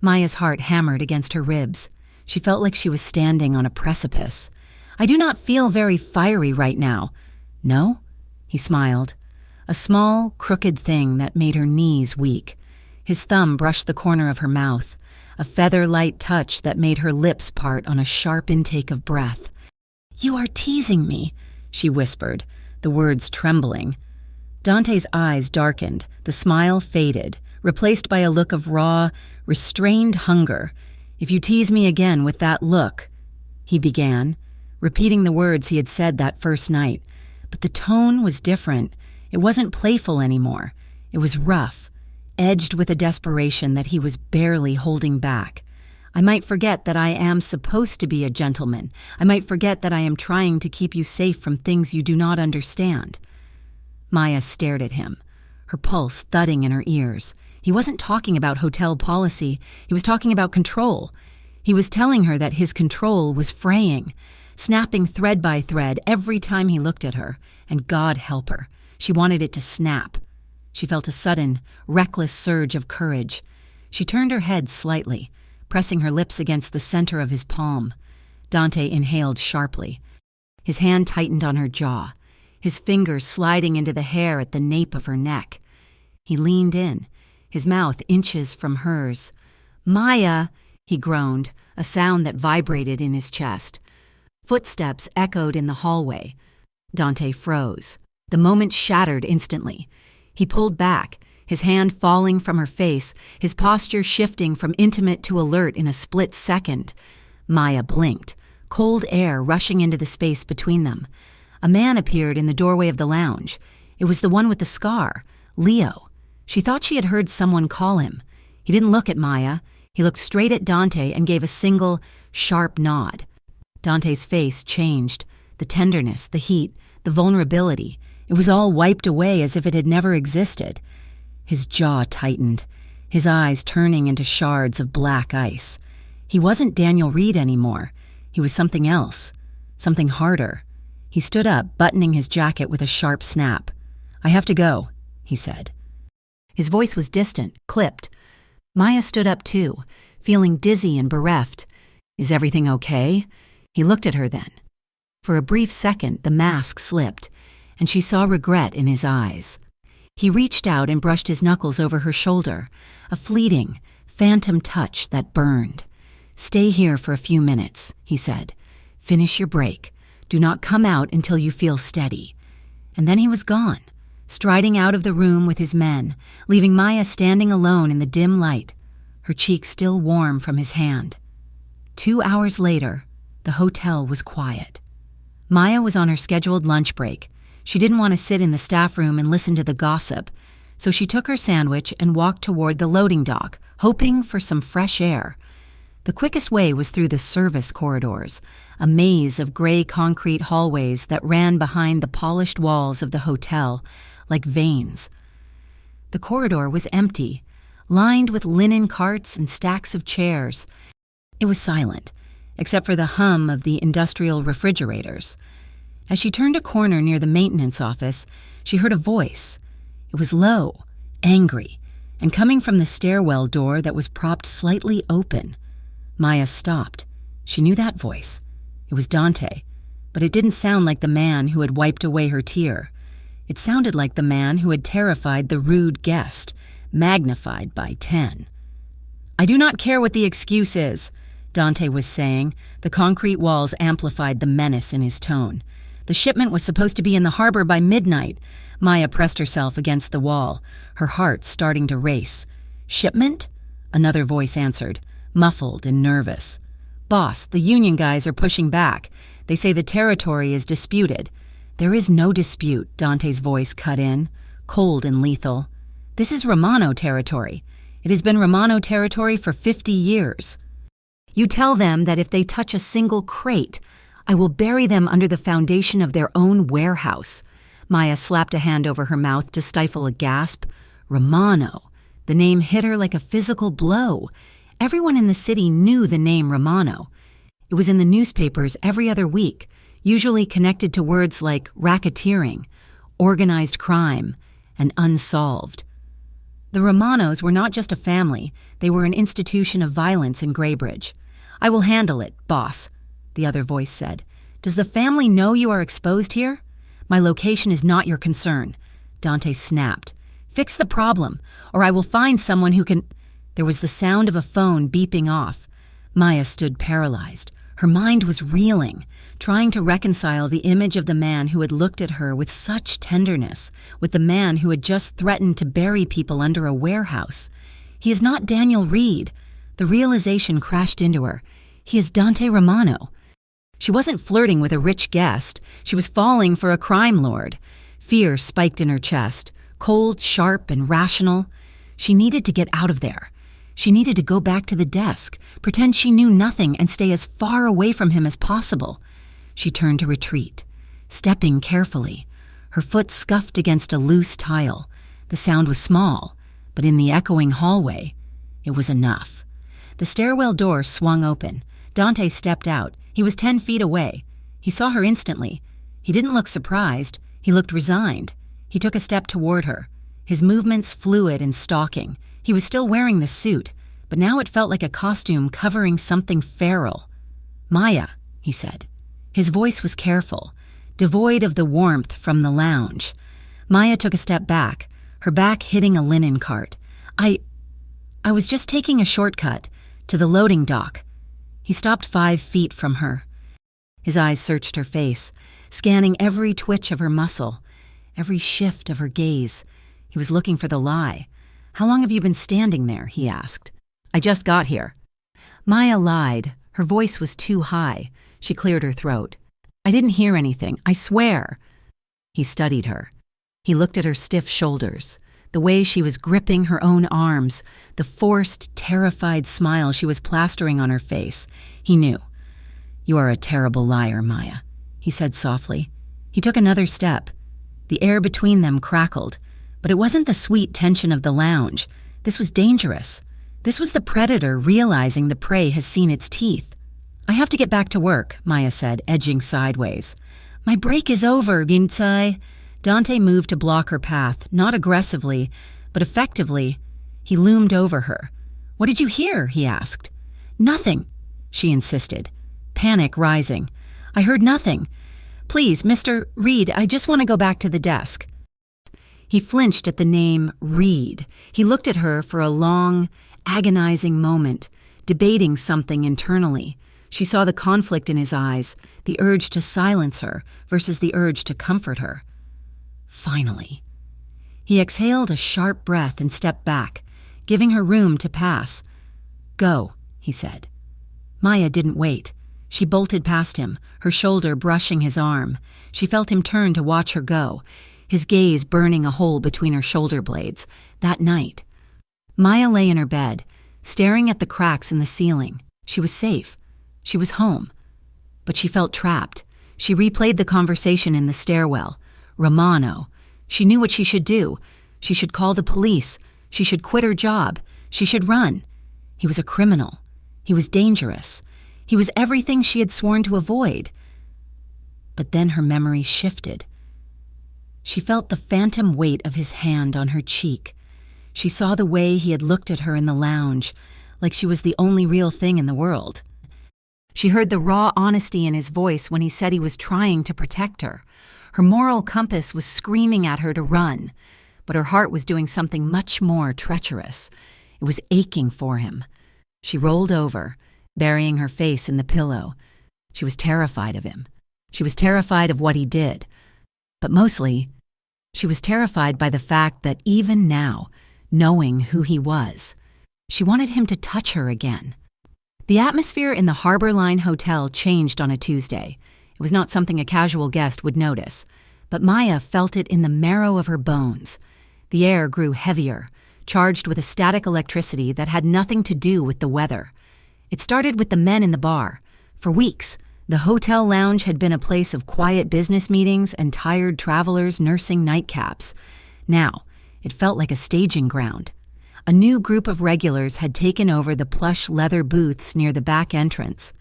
Maya's heart hammered against her ribs. She felt like she was standing on a precipice. "I do not feel very fiery right now." "No?" He smiled. A small, crooked thing that made her knees weak. His thumb brushed the corner of her mouth, a feather-light touch that made her lips part on a sharp intake of breath. "You are teasing me," she whispered, the words trembling. Dante's eyes darkened, the smile faded, replaced by a look of raw, restrained hunger. "If you tease me again with that look," he began, repeating the words he had said that first night. But the tone was different. It wasn't playful anymore. It was rough, edged with a desperation that he was barely holding back. "I might forget that I am supposed to be a gentleman. I might forget that I am trying to keep you safe from things you do not understand." Maya stared at him, her pulse thudding in her ears. He wasn't talking about hotel policy. He was talking about control. He was telling her that his control was fraying, snapping thread by thread every time he looked at her, and God help her. She wanted it to snap. She felt a sudden, reckless surge of courage. She turned her head slightly, pressing her lips against the center of his palm. Dante inhaled sharply. His hand tightened on her jaw, his fingers sliding into the hair at the nape of her neck. He leaned in, his mouth inches from hers. "Maya!" he groaned, a sound that vibrated in his chest. Footsteps echoed in the hallway. Dante froze. The moment shattered instantly. He pulled back, his hand falling from her face, his posture shifting from intimate to alert in a split second. Maya blinked, cold air rushing into the space between them. A man appeared in the doorway of the lounge. It was the one with the scar, Leo. She thought she had heard someone call him. He didn't look at Maya. He looked straight at Dante and gave a single, sharp nod. Dante's face changed. The tenderness, the heat, the vulnerability. It was all wiped away as if it had never existed. His jaw tightened, his eyes turning into shards of black ice. He wasn't Daniel Reed anymore. He was something else, something harder. He stood up, buttoning his jacket with a sharp snap. "I have to go," he said. His voice was distant, clipped. Maya stood up too, feeling dizzy and bereft. "Is everything okay?" He looked at her then. For a brief second, the mask slipped, and she saw regret in his eyes. He reached out and brushed his knuckles over her shoulder, a fleeting, phantom touch that burned. "Stay here for a few minutes," he said. "Finish your break. Do not come out until you feel steady." And then he was gone, striding out of the room with his men, leaving Maya standing alone in the dim light, her cheek still warm from his hand. 2 hours later, the hotel was quiet. Maya was on her scheduled lunch break. She didn't want to sit in the staff room and listen to the gossip, so she took her sandwich and walked toward the loading dock, hoping for some fresh air. The quickest way was through the service corridors, a maze of gray concrete hallways that ran behind the polished walls of the hotel like veins. The corridor was empty, lined with linen carts and stacks of chairs. It was silent, except for the hum of the industrial refrigerators. As she turned a corner near the maintenance office, she heard a voice. It was low, angry, and coming from the stairwell door that was propped slightly open. Maya stopped. She knew that voice. It was Dante, but it didn't sound like the man who had wiped away her tear. It sounded like the man who had terrified the rude guest, magnified by 10. "I do not care what the excuse is," Dante was saying. The concrete walls amplified the menace in his tone. "The shipment was supposed to be in the harbor by midnight." Maya pressed herself against the wall, her heart starting to race. "Shipment?" Another voice answered, muffled and nervous. "Boss, the union guys are pushing back. They say the territory is disputed." "There is no dispute," Dante's voice cut in, cold and lethal. "This is Romano territory. It has been Romano territory for 50 years. You tell them that if they touch a single crate, I will bury them under the foundation of their own warehouse." Maya slapped a hand over her mouth to stifle a gasp. Romano. The name hit her like a physical blow. Everyone in the city knew the name Romano. It was in the newspapers every other week, usually connected to words like racketeering, organized crime, and unsolved. The Romanos were not just a family, they were an institution of violence in Graybridge. "I will handle it, boss," the other voice said. "Does the family know you are exposed here?" "My location is not your concern," Dante snapped. "Fix the problem, or I will find someone who can—" There was the sound of a phone beeping off. Maya stood paralyzed. Her mind was reeling, trying to reconcile the image of the man who had looked at her with such tenderness, with the man who had just threatened to bury people under a warehouse. He is not Daniel Reed. The realization crashed into her. He is Dante Romano. She wasn't flirting with a rich guest. She was falling for a crime lord. Fear spiked in her chest, cold, sharp, and rational. She needed to get out of there. She needed to go back to the desk, pretend she knew nothing, and stay as far away from him as possible. She turned to retreat, stepping carefully. Her foot scuffed against a loose tile. The sound was small, but in the echoing hallway, it was enough. The stairwell door swung open. Dante stepped out. He was 10 feet away. He saw her instantly. He didn't look surprised. He looked resigned. He took a step toward her, his movements fluid and stalking. He was still wearing the suit, but now it felt like a costume covering something feral. "Maya," he said. His voice was careful, devoid of the warmth from the lounge. Maya took a step back, her back hitting a linen cart. I was just taking a shortcut to the loading dock." He stopped 5 feet from her. His eyes searched her face, scanning every twitch of her muscle, every shift of her gaze. He was looking for the lie. "How long have you been standing there?" he asked. "I just got here." Maya lied. Her voice was too high. She cleared her throat. "I didn't hear anything, I swear." He studied her. He looked at her stiff shoulders, the way she was gripping her own arms, the forced, terrified smile she was plastering on her face. He knew. "You are a terrible liar, Maya," he said softly. He took another step. The air between them crackled, but it wasn't the sweet tension of the lounge. This was dangerous. This was the predator realizing the prey has seen its teeth. "I have to get back to work," Maya said, edging sideways. "My break is over, Binsai." Dante moved to block her path, not aggressively, but effectively. He loomed over her. "What did you hear?" he asked. "Nothing," she insisted, panic rising. "I heard nothing. Please, Mr. Reed, I just want to go back to the desk." He flinched at the name Reed. He looked at her for a long, agonizing moment, debating something internally. She saw the conflict in his eyes, the urge to silence her versus the urge to comfort her. Finally. He exhaled a sharp breath and stepped back, giving her room to pass. "Go," he said. Maya didn't wait. She bolted past him, her shoulder brushing his arm. She felt him turn to watch her go, his gaze burning a hole between her shoulder blades. That night, Maya lay in her bed, staring at the cracks in the ceiling. She was safe. She was home. But she felt trapped. She replayed the conversation in the stairwell. Romano. She knew what she should do. She should call the police. She should quit her job. She should run. He was a criminal. He was dangerous. He was everything she had sworn to avoid. But then her memory shifted. She felt the phantom weight of his hand on her cheek. She saw the way he had looked at her in the lounge, like she was the only real thing in the world. She heard the raw honesty in his voice when he said he was trying to protect her. Her moral compass was screaming at her to run, but her heart was doing something much more treacherous. It was aching for him. She rolled over, burying her face in the pillow. She was terrified of him. She was terrified of what he did. But mostly, she was terrified by the fact that even now, knowing who he was, she wanted him to touch her again. The atmosphere in the Harbor Line Hotel changed on a Tuesday. It was not something a casual guest would notice, but Maya felt it in the marrow of her bones. The air grew heavier, charged with a static electricity that had nothing to do with the weather. It started with the men in the bar. For weeks, the hotel lounge had been a place of quiet business meetings and tired travelers nursing nightcaps. Now, it felt like a staging ground. A new group of regulars had taken over the plush leather booths near the back entrance.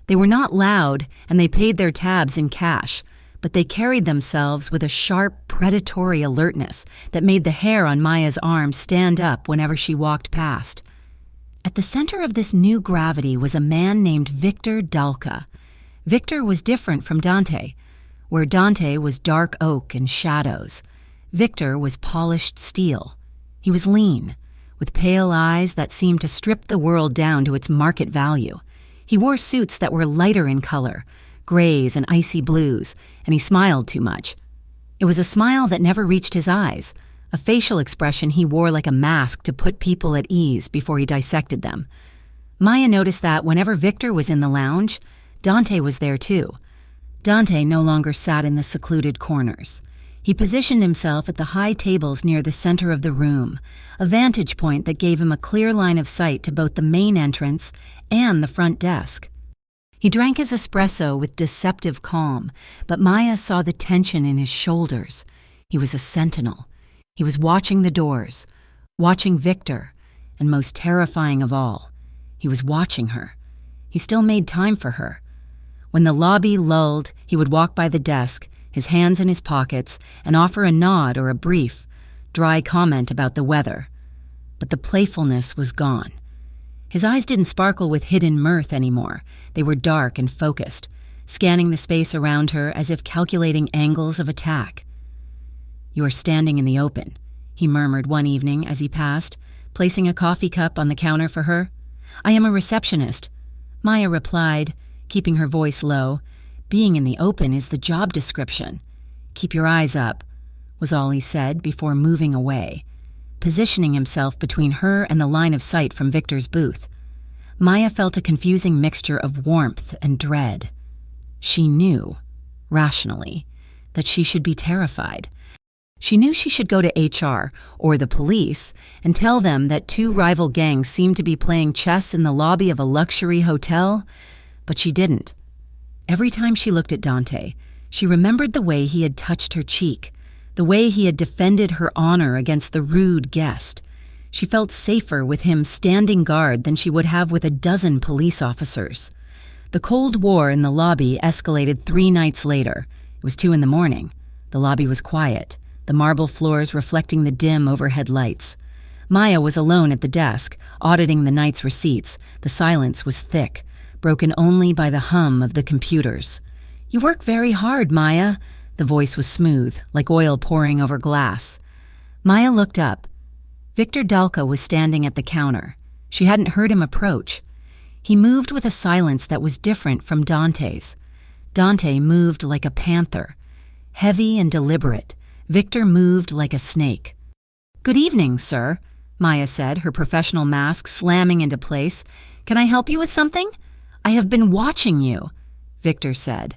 They were not loud, and they paid their tabs in cash, but they carried themselves with a sharp, predatory alertness that made the hair on Maya's arm stand up whenever she walked past. At the center of this new gravity was a man named Victor Dalka. Victor was different from Dante. Where Dante was dark oak and shadows, Victor was polished steel. He was lean, with pale eyes that seemed to strip the world down to its market value. He wore suits that were lighter in color, grays and icy blues, and he smiled too much. It was a smile that never reached his eyes, a facial expression he wore like a mask to put people at ease before he dissected them. Maya noticed that whenever Victor was in the lounge, Dante was there too. Dante no longer sat in the secluded corners. He positioned himself at the high tables near the center of the room, a vantage point that gave him a clear line of sight to both the main entrance and the front desk. He drank his espresso with deceptive calm, but Maya saw the tension in his shoulders. He was a sentinel. He was watching the doors, watching Victor, and most terrifying of all, he was watching her. He still made time for her. When the lobby lulled, he would walk by the desk, his hands in his pockets, and offer a nod or a brief, dry comment about the weather. But the playfulness was gone. His eyes didn't sparkle with hidden mirth anymore. They were dark and focused, scanning the space around her as if calculating angles of attack. "You are standing in the open," he murmured one evening as he passed, placing a coffee cup on the counter for her. "I am a receptionist," Maya replied, keeping her voice low. "Being in the open is the job description. Keep your eyes up," was all he said before moving away, positioning himself between her and the line of sight from Victor's booth. Maya felt a confusing mixture of warmth and dread. She knew, rationally, that she should be terrified. She knew she should go to HR or the police and tell them that two rival gangs seemed to be playing chess in the lobby of a luxury hotel, but she didn't. Every time she looked at Dante, she remembered the way he had touched her cheek, the way he had defended her honor against the rude guest. She felt safer with him standing guard than she would have with a dozen police officers. The Cold War in the lobby escalated 3 nights later. It was 2 a.m. The lobby was quiet, the marble floors reflecting the dim overhead lights. Maya was alone at the desk, auditing the night's receipts. The silence was thick, broken only by the hum of the computers. "You work very hard, Maya." The voice was smooth, like oil pouring over glass. Maya looked up. Victor Dalka was standing at the counter. She hadn't heard him approach. He moved with a silence that was different from Dante's. Dante moved like a panther. Heavy and deliberate, Victor moved like a snake. "Good evening, sir," Maya said, her professional mask slamming into place. "Can I help you with something?" "I have been watching you," Victor said.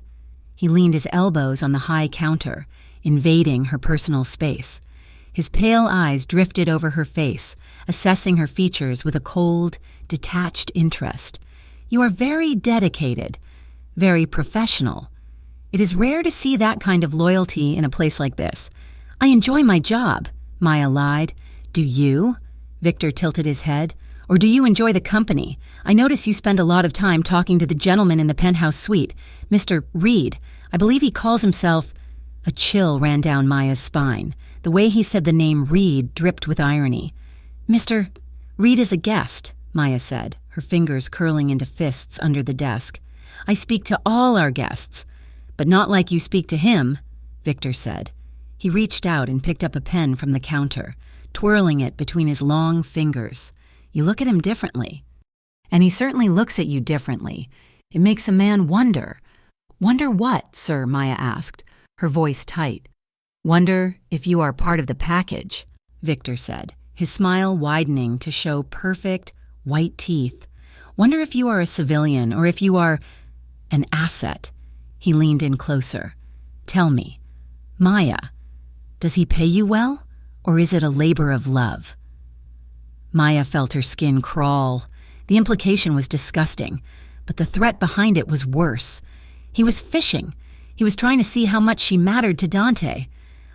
He leaned his elbows on the high counter, invading her personal space. His pale eyes drifted over her face, assessing her features with a cold, detached interest. "You are very dedicated, very professional. It is rare to see that kind of loyalty in a place like this." "I enjoy my job," Maya lied. "Do you?" Victor tilted his head. "Or do you enjoy the company? I notice you spend a lot of time talking to the gentleman in the penthouse suite, Mr. Reed. I believe he calls himself—" A chill ran down Maya's spine. The way he said the name Reed dripped with irony. "Mr. Reed is a guest," Maya said, her fingers curling into fists under the desk. "I speak to all our guests, but not like you speak to him," Victor said. He reached out and picked up a pen from the counter, twirling it between his long fingers. "You look at him differently." "And he certainly looks at you differently. It makes a man wonder." "Wonder what, sir?" Maya asked, her voice tight. "Wonder if you are part of the package," Victor said, his smile widening to show perfect, white teeth. "Wonder if you are a civilian or if you are an asset." He leaned in closer. "Tell me, Maya, does he pay you well, or is it a labor of love?" Maya felt her skin crawl. The implication was disgusting, but the threat behind it was worse. He was fishing. He was trying to see how much she mattered to Dante.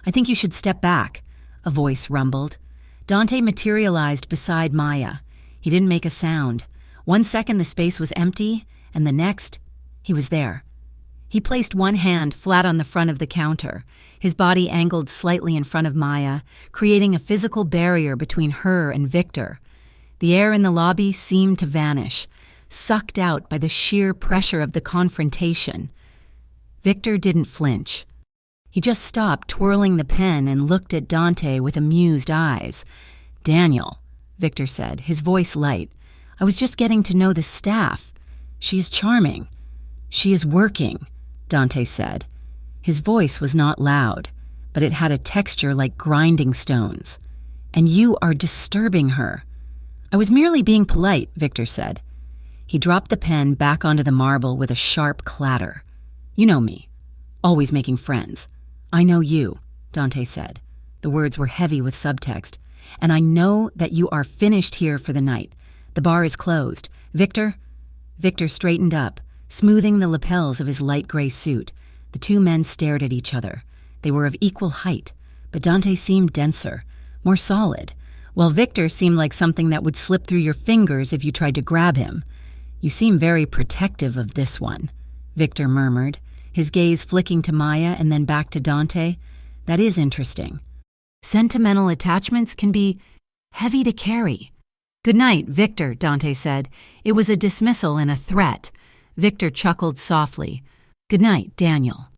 "I think you should step back," a voice rumbled. Dante materialized beside Maya. He didn't make a sound. 1 second the space was empty, and the next, he was there. He placed one hand flat on the front of the counter, his body angled slightly in front of Maya, creating a physical barrier between her and Victor. The air in the lobby seemed to vanish, sucked out by the sheer pressure of the confrontation. Victor didn't flinch. He just stopped twirling the pen and looked at Dante with amused eyes. "Daniel," Victor said, his voice light, "I was just getting to know the staff. She is charming. She is working," Dante said. His voice was not loud, but it had a texture like grinding stones. "And you are disturbing her." "I was merely being polite," Victor said. He dropped the pen back onto the marble with a sharp clatter. "You know me, always making friends. I know you," Dante said. The words were heavy with subtext. "And I know that you are finished here for the night. The bar is closed. Victor?" Victor straightened up, smoothing the lapels of his light gray suit. The two men stared at each other. They were of equal height, but Dante seemed denser, more solid, while Victor seemed like something that would slip through your fingers if you tried to grab him. "You seem very protective of this one," Victor murmured, his gaze flicking to Maya and then back to Dante. "That is interesting. Sentimental attachments can be heavy to carry." "Good night, Victor," Dante said. It was a dismissal and a threat. Victor chuckled softly. "Good night, Daniel.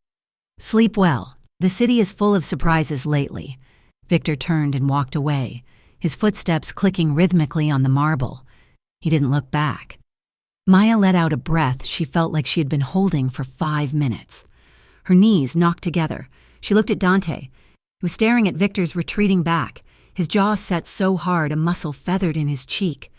Sleep well. The city is full of surprises lately." Victor turned and walked away, his footsteps clicking rhythmically on the marble. He didn't look back. Maya let out a breath she felt like she had been holding for 5 minutes. Her knees knocked together. She looked at Dante. He was staring at Victor's retreating back, his jaw set so hard a muscle feathered in his cheek.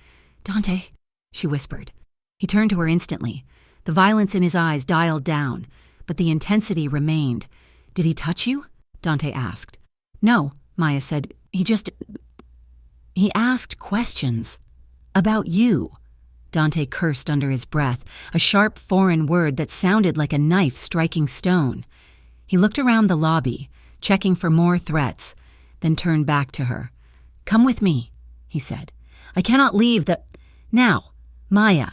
"Dante," she whispered. He turned to her instantly. The violence in his eyes dialed down, but the intensity remained. "Did he touch you?" Dante asked. No, Maya said. He asked questions. About you. Dante cursed under his breath, a sharp foreign word that sounded like a knife striking stone. He looked around the lobby, checking for more threats, then turned back to her. Come with me, he said. I cannot leave the... Now, Maya.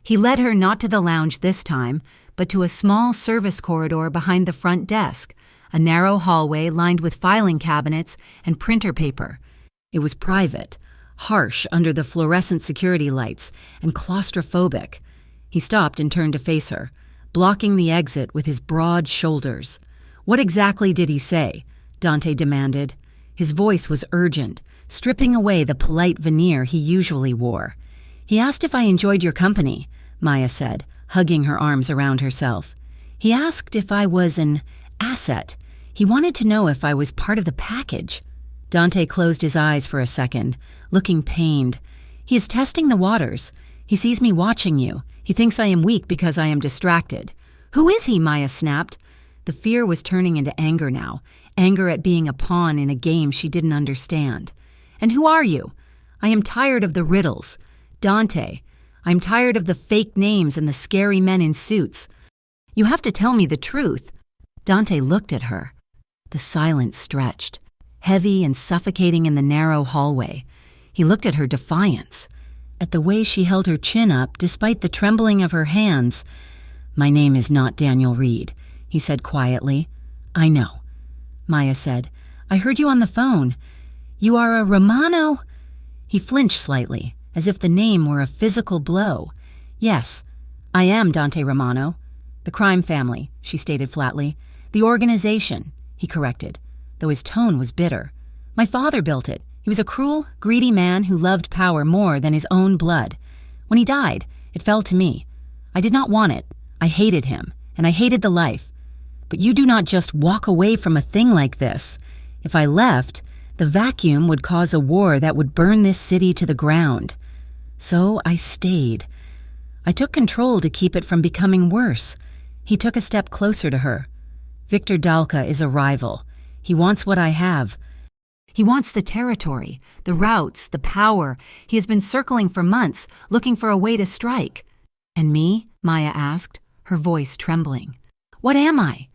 He led her not to the lounge this time, but to a small service corridor behind the front desk, a narrow hallway lined with filing cabinets and printer paper. It was private, harsh under the fluorescent security lights, and claustrophobic. He stopped and turned to face her, blocking the exit with his broad shoulders. What exactly did he say? Dante demanded. His voice was urgent, stripping away the polite veneer he usually wore. He asked if I enjoyed your company, Maya said, hugging her arms around herself. He asked if I was an asset. He wanted to know if I was part of the package. Dante closed his eyes for a second, looking pained. He is testing the waters. He sees me watching you. He thinks I am weak because I am distracted. Who is he? Maya snapped. The fear was turning into anger now, anger at being a pawn in a game she didn't understand. And who are you? I am tired of the riddles. Dante. I'm tired of the fake names and the scary men in suits. You have to tell me the truth. Dante looked at her. The silence stretched, heavy and suffocating in the narrow hallway. He looked at her defiance, at the way she held her chin up despite the trembling of her hands. My name is not Daniel Reed, he said quietly. I know. Maya said, I heard you on the phone. You are a Romano? He flinched slightly, as if the name were a physical blow. Yes, I am Dante Romano. The crime family, she stated flatly. The organization, he corrected, though his tone was bitter. My father built it. He was a cruel, greedy man who loved power more than his own blood. When he died, it fell to me. I did not want it. I hated him, and I hated the life. But you do not just walk away from a thing like this. If I left, the vacuum would cause a war that would burn this city to the ground. So I stayed. I took control to keep it from becoming worse. He took a step closer to her. Victor Dalka is a rival. He wants what I have. He wants the territory, the routes, the power. He has been circling for months, looking for a way to strike. And me? Maya asked, her voice trembling. What am I?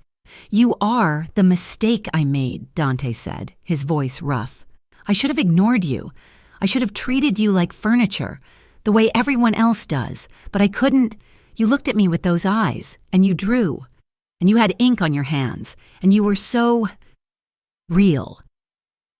You are the mistake I made, Dante said, his voice rough. I should have ignored you. I should have treated you like furniture, the way everyone else does. But I couldn't. You looked at me with those eyes, and you drew. And you had ink on your hands, and you were so real.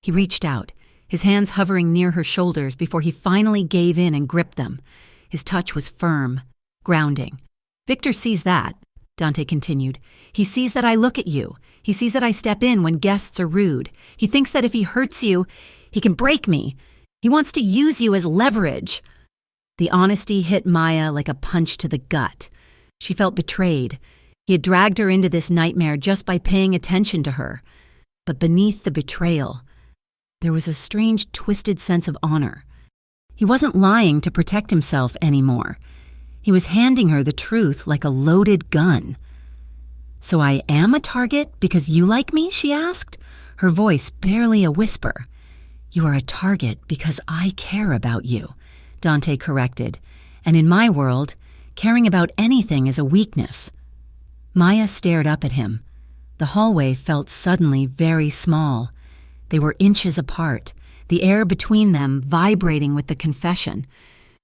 He reached out, his hands hovering near her shoulders before he finally gave in and gripped them. His touch was firm, grounding. Victor sees that, Dante continued. He sees that I look at you. He sees that I step in when guests are rude. He thinks that if he hurts you, he can break me. He wants to use you as leverage. The honesty hit Maya like a punch to the gut. She felt betrayed. He had dragged her into this nightmare just by paying attention to her. But beneath the betrayal, there was a strange, twisted sense of honor. He wasn't lying to protect himself anymore. He was handing her the truth like a loaded gun. So I am a target because you like me? She asked, her voice barely a whisper. You are a target because I care about you, Dante corrected. And in my world, caring about anything is a weakness. Maya stared up at him. The hallway felt suddenly very small. They were inches apart, the air between them vibrating with the confession.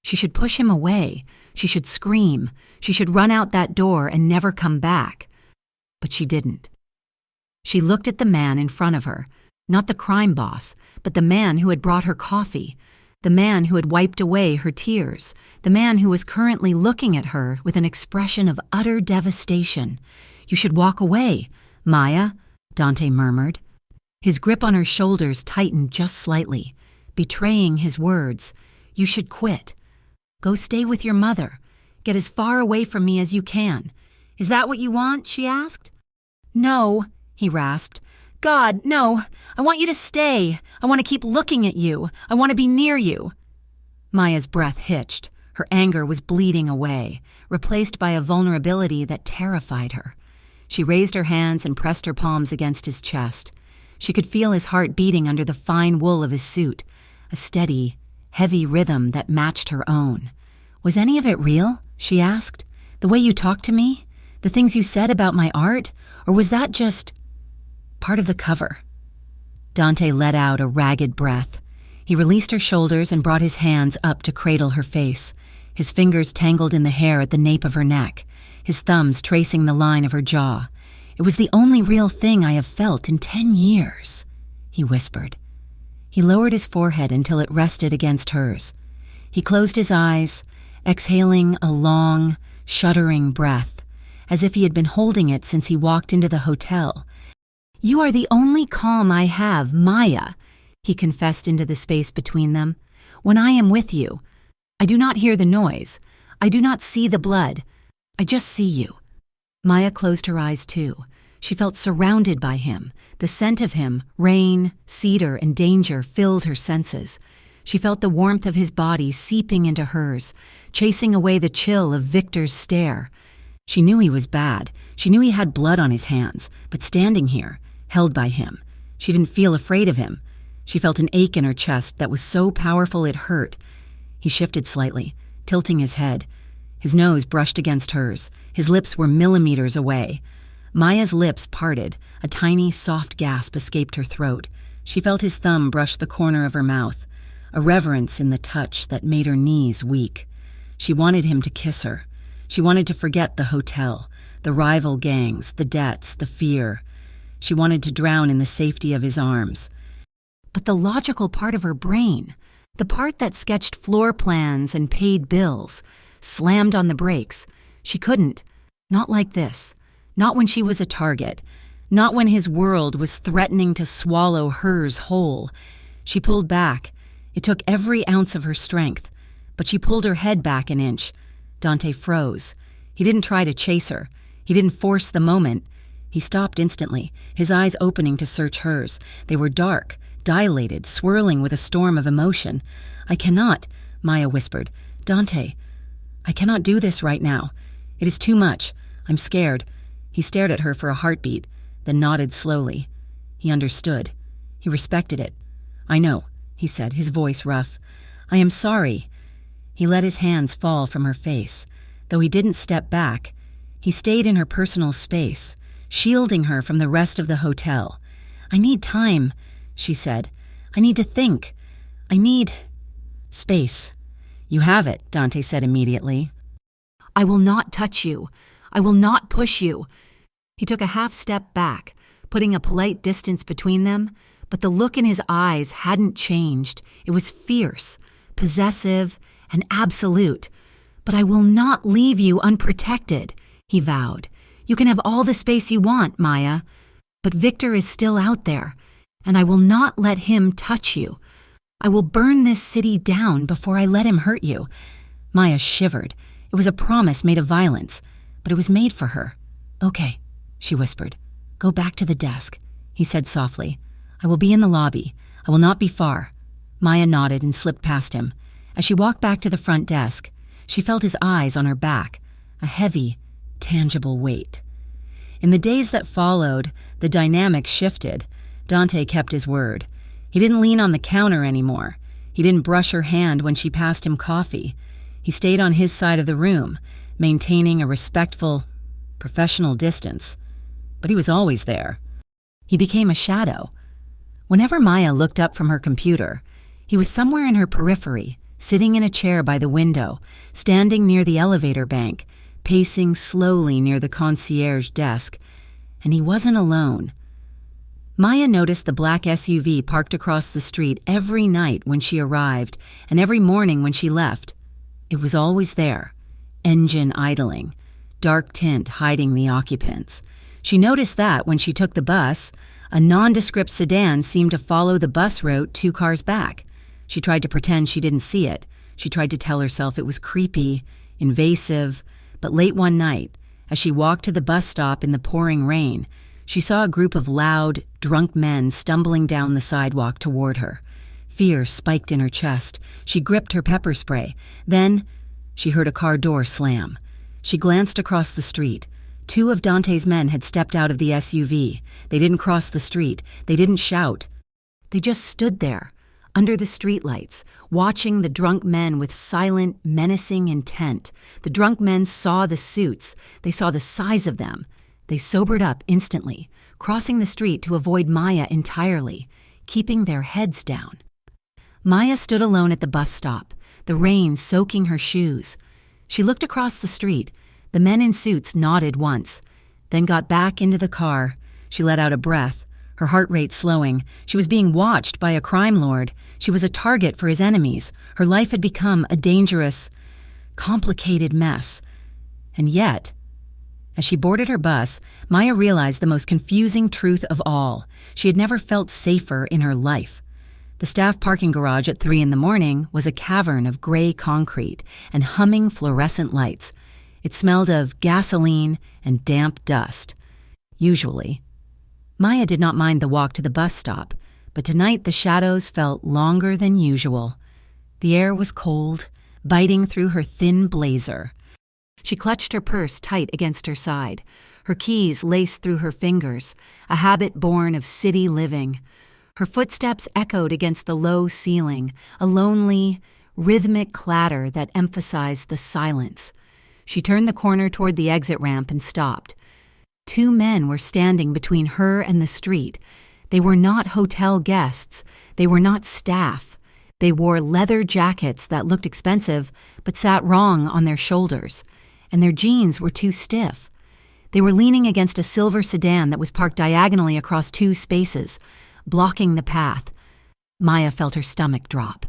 She should push him away. She should scream. She should run out that door and never come back. But she didn't. She looked at the man in front of her, not the crime boss, but the man who had brought her coffee, the man who had wiped away her tears, the man who was currently looking at her with an expression of utter devastation. You should walk away, Maya, Dante murmured. His grip on her shoulders tightened just slightly, betraying his words. You should quit. Go stay with your mother. Get as far away from me as you can. Is that what you want? She asked. No, he rasped. God, no. I want you to stay. I want to keep looking at you. I want to be near you. Maya's breath hitched. Her anger was bleeding away, replaced by a vulnerability that terrified her. She raised her hands and pressed her palms against his chest. She could feel his heart beating under the fine wool of his suit, a steady, heavy rhythm that matched her own. "Was any of it real?" she asked. "The way you talked to me? The things you said about my art? Or was that just part of the cover?" Dante let out a ragged breath. He released her shoulders and brought his hands up to cradle her face, his fingers tangled in the hair at the nape of her neck, his thumbs tracing the line of her jaw. "It was the only real thing I have felt in 10 years, he whispered. He lowered his forehead until it rested against hers. He closed his eyes, exhaling a long, shuddering breath, as if he had been holding it since he walked into the hotel. "You are the only calm I have, Maya," he confessed into the space between them. "When I am with you, I do not hear the noise. I do not see the blood. I just see you." Maya closed her eyes too. She felt surrounded by him. The scent of him, rain, cedar, and danger filled her senses. She felt the warmth of his body seeping into hers, chasing away the chill of Victor's stare. She knew he was bad. She knew he had blood on his hands, but standing here, held by him, she didn't feel afraid of him. She felt an ache in her chest that was so powerful it hurt. He shifted slightly, tilting his head. His nose brushed against hers. His lips were millimeters away. Maya's lips parted. A tiny, soft gasp escaped her throat. She felt his thumb brush the corner of her mouth, a reverence in the touch that made her knees weak. She wanted him to kiss her. She wanted to forget the hotel, the rival gangs, the debts, the fear. She wanted to drown in the safety of his arms. But the logical part of her brain, the part that sketched floor plans and paid bills, slammed on the brakes. She couldn't. Not like this. Not when she was a target. Not when his world was threatening to swallow hers whole. She pulled back. It took every ounce of her strength. But she pulled her head back an inch. Dante froze. He didn't try to chase her. He didn't force the moment. He stopped instantly, his eyes opening to search hers. They were dark, dilated, swirling with a storm of emotion. "I cannot," Maya whispered. "Dante, I cannot do this right now. It is too much. I'm scared." He stared at her for a heartbeat, then nodded slowly. He understood. He respected it. "I know," he said, his voice rough. "I am sorry." He let his hands fall from her face. Though he didn't step back, he stayed in her personal space, shielding her from the rest of the hotel. "I need time," she said. "I need to think. I need space." "You have it," Dante said immediately. "I will not touch you. I will not push you." He took a half step back, putting a polite distance between them, but the look in his eyes hadn't changed. It was fierce, possessive, and absolute. "But I will not leave you unprotected," he vowed. "You can have all the space you want, Maya. But Victor is still out there, and I will not let him touch you. I will burn this city down before I let him hurt you." Maya shivered. It was a promise made of violence, but it was made for her. "Okay," she whispered. "Go back to the desk," he said softly. "I will be in the lobby. I will not be far." Maya nodded and slipped past him. As she walked back to the front desk, she felt his eyes on her back, a heavy, tangible weight. In the days that followed, the dynamic shifted. Dante kept his word. He didn't lean on the counter anymore. He didn't brush her hand when she passed him coffee. He stayed on his side of the room, maintaining a respectful, professional distance. But he was always there. He became a shadow. Whenever Maya looked up from her computer, he was somewhere in her periphery, sitting in a chair by the window, standing near the elevator bank, pacing slowly near the concierge desk. And he wasn't alone. Maya noticed the black SUV parked across the street every night when she arrived and every morning when she left. It was always there, engine idling, dark tint hiding the occupants. She noticed that when she took the bus, a nondescript sedan seemed to follow the bus route 2 cars back. She tried to pretend she didn't see it. She tried to tell herself it was creepy, invasive, but late one night, as she walked to the bus stop in the pouring rain, she saw a group of loud, drunk men stumbling down the sidewalk toward her. Fear spiked in her chest. She gripped her pepper spray. Then, she heard a car door slam. She glanced across the street. Two of Dante's men had stepped out of the SUV. They didn't cross the street. They didn't shout. They just stood there, under the streetlights, watching the drunk men with silent, menacing intent. The drunk men saw the suits. They saw the size of them. They sobered up instantly, crossing the street to avoid Maya entirely, keeping their heads down. Maya stood alone at the bus stop, the rain soaking her shoes. She looked across the street. The men in suits nodded once, then got back into the car. She let out a breath, her heart rate slowing. She was being watched by a crime lord. She was a target for his enemies. Her life had become a dangerous, complicated mess. And yet, as she boarded her bus, Maya realized the most confusing truth of all. She had never felt safer in her life. The staff parking garage at 3 a.m. was a cavern of gray concrete and humming fluorescent lights. It smelled of gasoline and damp dust. Usually. Maya did not mind the walk to the bus stop, but tonight the shadows felt longer than usual. The air was cold, biting through her thin blazer. She clutched her purse tight against her side. Her keys laced through her fingers, a habit born of city living. Her footsteps echoed against the low ceiling, a lonely, rhythmic clatter that emphasized the silence. She turned the corner toward the exit ramp and stopped. 2 men were standing between her and the street. They were not hotel guests. They were not staff. They wore leather jackets that looked expensive but sat wrong on their shoulders, and their jeans were too stiff. They were leaning against a silver sedan that was parked diagonally across 2 spaces, blocking the path. Maya felt her stomach drop.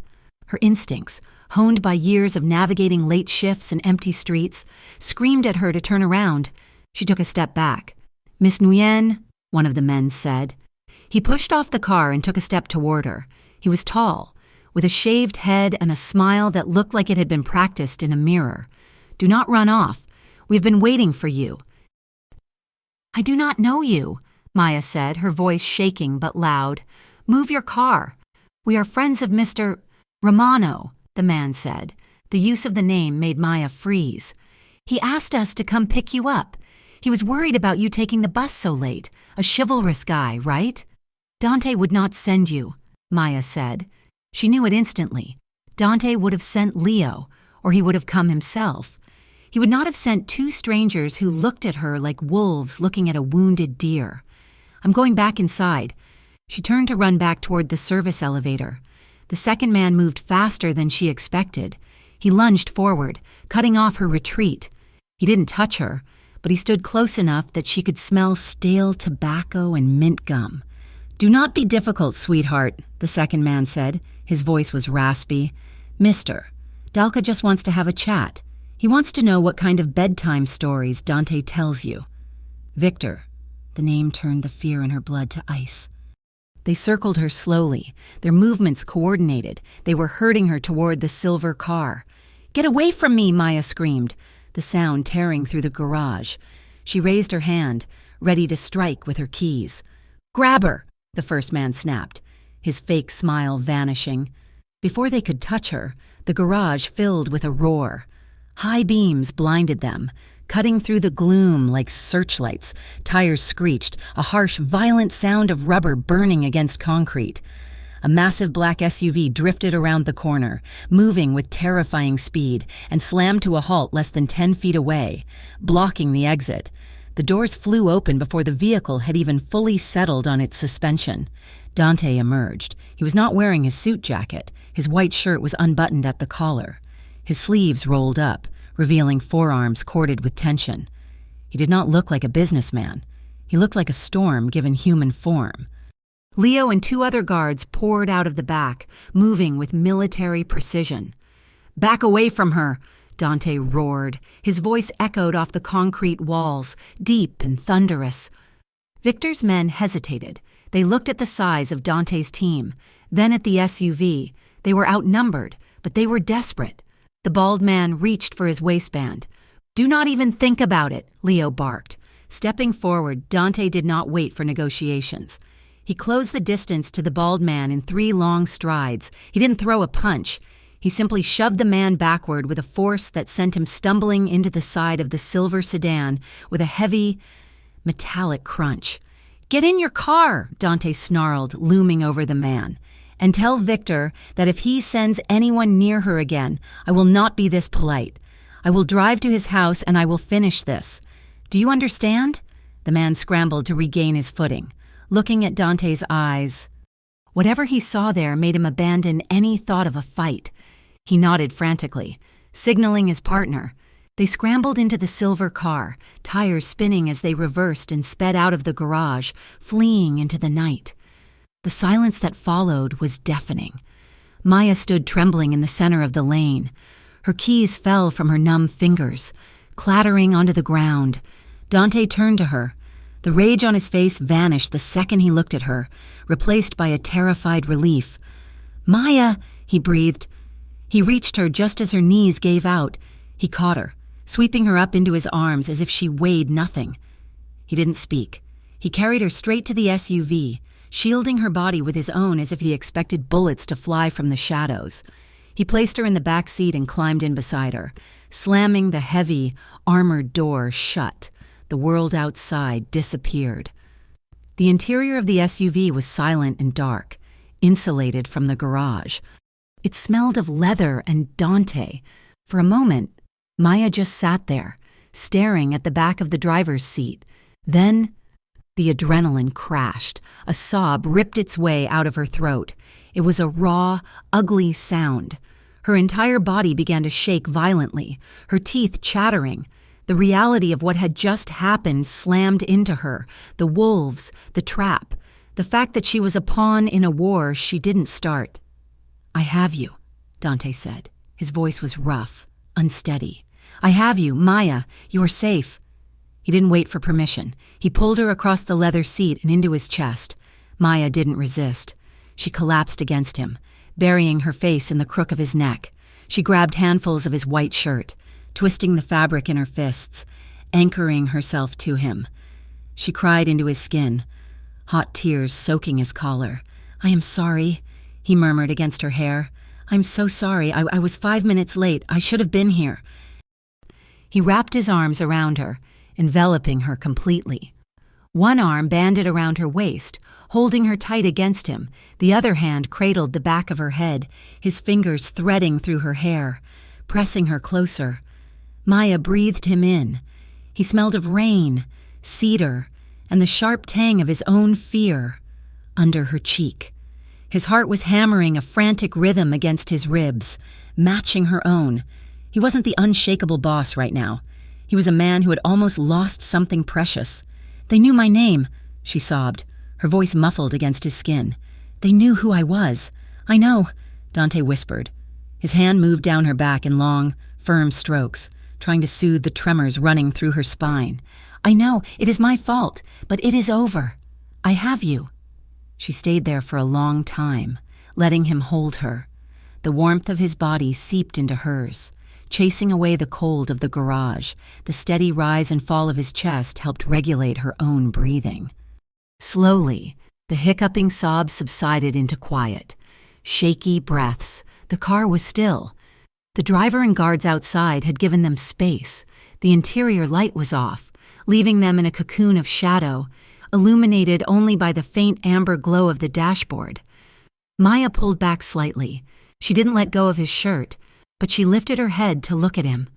Her instincts, honed by years of navigating late shifts and empty streets, screamed at her to turn around. She took a step back. "Miss Nguyen," one of the men said. He pushed off the car and took a step toward her. He was tall, with a shaved head and a smile that looked like it had been practiced in a mirror. "Do not run off. We've been waiting for you." "I do not know you," Maya said, her voice shaking but loud. "Move your car. We are friends of Mr. Romano," the man said. The use of the name made Maya freeze. "He asked us to come pick you up. He was worried about you taking the bus so late. A chivalrous guy, right?" "Dante would not send you," Maya said. She knew it instantly. Dante would have sent Leo, or he would have come himself. He would not have sent 2 strangers who looked at her like wolves looking at a wounded deer. "I'm going back inside." She turned to run back toward the service elevator. The second man moved faster than she expected. He lunged forward, cutting off her retreat. He didn't touch her, but he stood close enough that she could smell stale tobacco and mint gum. "Do not be difficult, sweetheart," the second man said. His voice was raspy. "Mister, Dalka just wants to have a chat. He wants to know what kind of bedtime stories Dante tells you." "Victor." The name turned the fear in her blood to ice. They circled her slowly, their movements coordinated. They were herding her toward the silver car. "Get away from me!" Maya screamed, the sound tearing through the garage. She raised her hand, ready to strike with her keys. "Grab her!" the first man snapped, his fake smile vanishing. Before they could touch her, the garage filled with a roar. High beams blinded them, cutting through the gloom like searchlights. Tires screeched, a harsh, violent sound of rubber burning against concrete. A massive black SUV drifted around the corner, moving with terrifying speed, and slammed to a halt less than 10 feet away, blocking the exit. The doors flew open before the vehicle had even fully settled on its suspension. Dante emerged. He was not wearing his suit jacket. His white shirt was unbuttoned at the collar. His sleeves rolled up, revealing forearms corded with tension. He did not look like a businessman. He looked like a storm given human form. Leo and 2 other guards poured out of the back, moving with military precision. "Back away from her!" Dante roared. His voice echoed off the concrete walls, deep and thunderous. Victor's men hesitated. They looked at the size of Dante's team, then at the SUV. They were outnumbered, but they were desperate. The bald man reached for his waistband. "Do not even think about it," Leo barked. Stepping forward, Dante did not wait for negotiations. He closed the distance to the bald man in 3 long strides. He didn't throw a punch. He simply shoved the man backward with a force that sent him stumbling into the side of the silver sedan with a heavy, metallic crunch. "Get in your car," Dante snarled, looming over the man. "And tell Victor that if he sends anyone near her again, I will not be this polite. I will drive to his house and I will finish this. Do you understand?" The man scrambled to regain his footing, looking at Dante's eyes. Whatever he saw there made him abandon any thought of a fight. He nodded frantically, signaling his partner. They scrambled into the silver car, tires spinning as they reversed and sped out of the garage, fleeing into the night. The silence that followed was deafening. Maya stood trembling in the center of the lane. Her keys fell from her numb fingers, clattering onto the ground. Dante turned to her. The rage on his face vanished the second he looked at her, replaced by a terrified relief. "Maya," he breathed. He reached her just as her knees gave out. He caught her, sweeping her up into his arms as if she weighed nothing. He didn't speak. He carried her straight to the SUV, shielding her body with his own as if he expected bullets to fly from the shadows. He placed her in the back seat and climbed in beside her, slamming the heavy, armored door shut. The world outside disappeared. The interior of the SUV was silent and dark, insulated from the garage. It smelled of leather and Dante. For a moment, Maya just sat there, staring at the back of the driver's seat. Then, the adrenaline crashed. A sob ripped its way out of her throat. It was a raw, ugly sound. Her entire body began to shake violently, her teeth chattering. The reality of what had just happened slammed into her. The wolves, the trap, the fact that she was a pawn in a war she didn't start. "I have you," Dante said. His voice was rough, unsteady. "I have you, Maya. You are safe." He didn't wait for permission. He pulled her across the leather seat and into his chest. Maya didn't resist. She collapsed against him, burying her face in the crook of his neck. She grabbed handfuls of his white shirt, twisting the fabric in her fists, anchoring herself to him. She cried into his skin, hot tears soaking his collar. "I am sorry," he murmured against her hair. "I'm so sorry. I was 5 minutes late. I should have been here." He wrapped his arms around her, enveloping her completely. One arm banded around her waist, holding her tight against him. The other hand cradled the back of her head, his fingers threading through her hair, pressing her closer. Maya breathed him in. He smelled of rain, cedar, and the sharp tang of his own fear under her cheek. His heart was hammering a frantic rhythm against his ribs, matching her own. He wasn't the unshakable boss right now. He was a man who had almost lost something precious. "They knew my name," she sobbed, her voice muffled against his skin. "They knew who I was." "I know," Dante whispered. His hand moved down her back in long, firm strokes, trying to soothe the tremors running through her spine. "I know, it is my fault, but it is over. I have you." She stayed there for a long time, letting him hold her. The warmth of his body seeped into hers, chasing away the cold of the garage. The steady rise and fall of his chest helped regulate her own breathing. Slowly, the hiccuping sobs subsided into quiet. Shaky breaths. The car was still. The driver and guards outside had given them space. The interior light was off, leaving them in a cocoon of shadow, illuminated only by the faint amber glow of the dashboard. Maya pulled back slightly. She didn't let go of his shirt, but she lifted her head to look at him.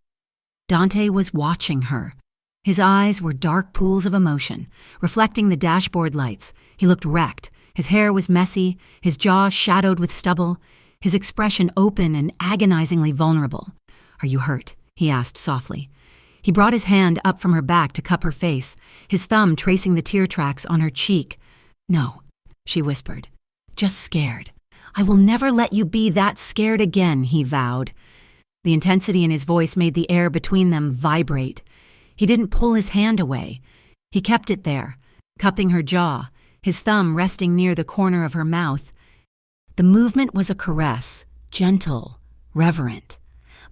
Dante was watching her. His eyes were dark pools of emotion, reflecting the dashboard lights. He looked wrecked. His hair was messy, his jaw shadowed with stubble, his expression open and agonizingly vulnerable. "Are you hurt?" he asked softly. He brought his hand up from her back to cup her face, his thumb tracing the tear tracks on her cheek. "No," she whispered. "Just scared. I will never let you be that scared again," he vowed. The intensity in his voice made the air between them vibrate. He didn't pull his hand away. He kept it there, cupping her jaw, his thumb resting near the corner of her mouth. The movement was a caress, gentle, reverent.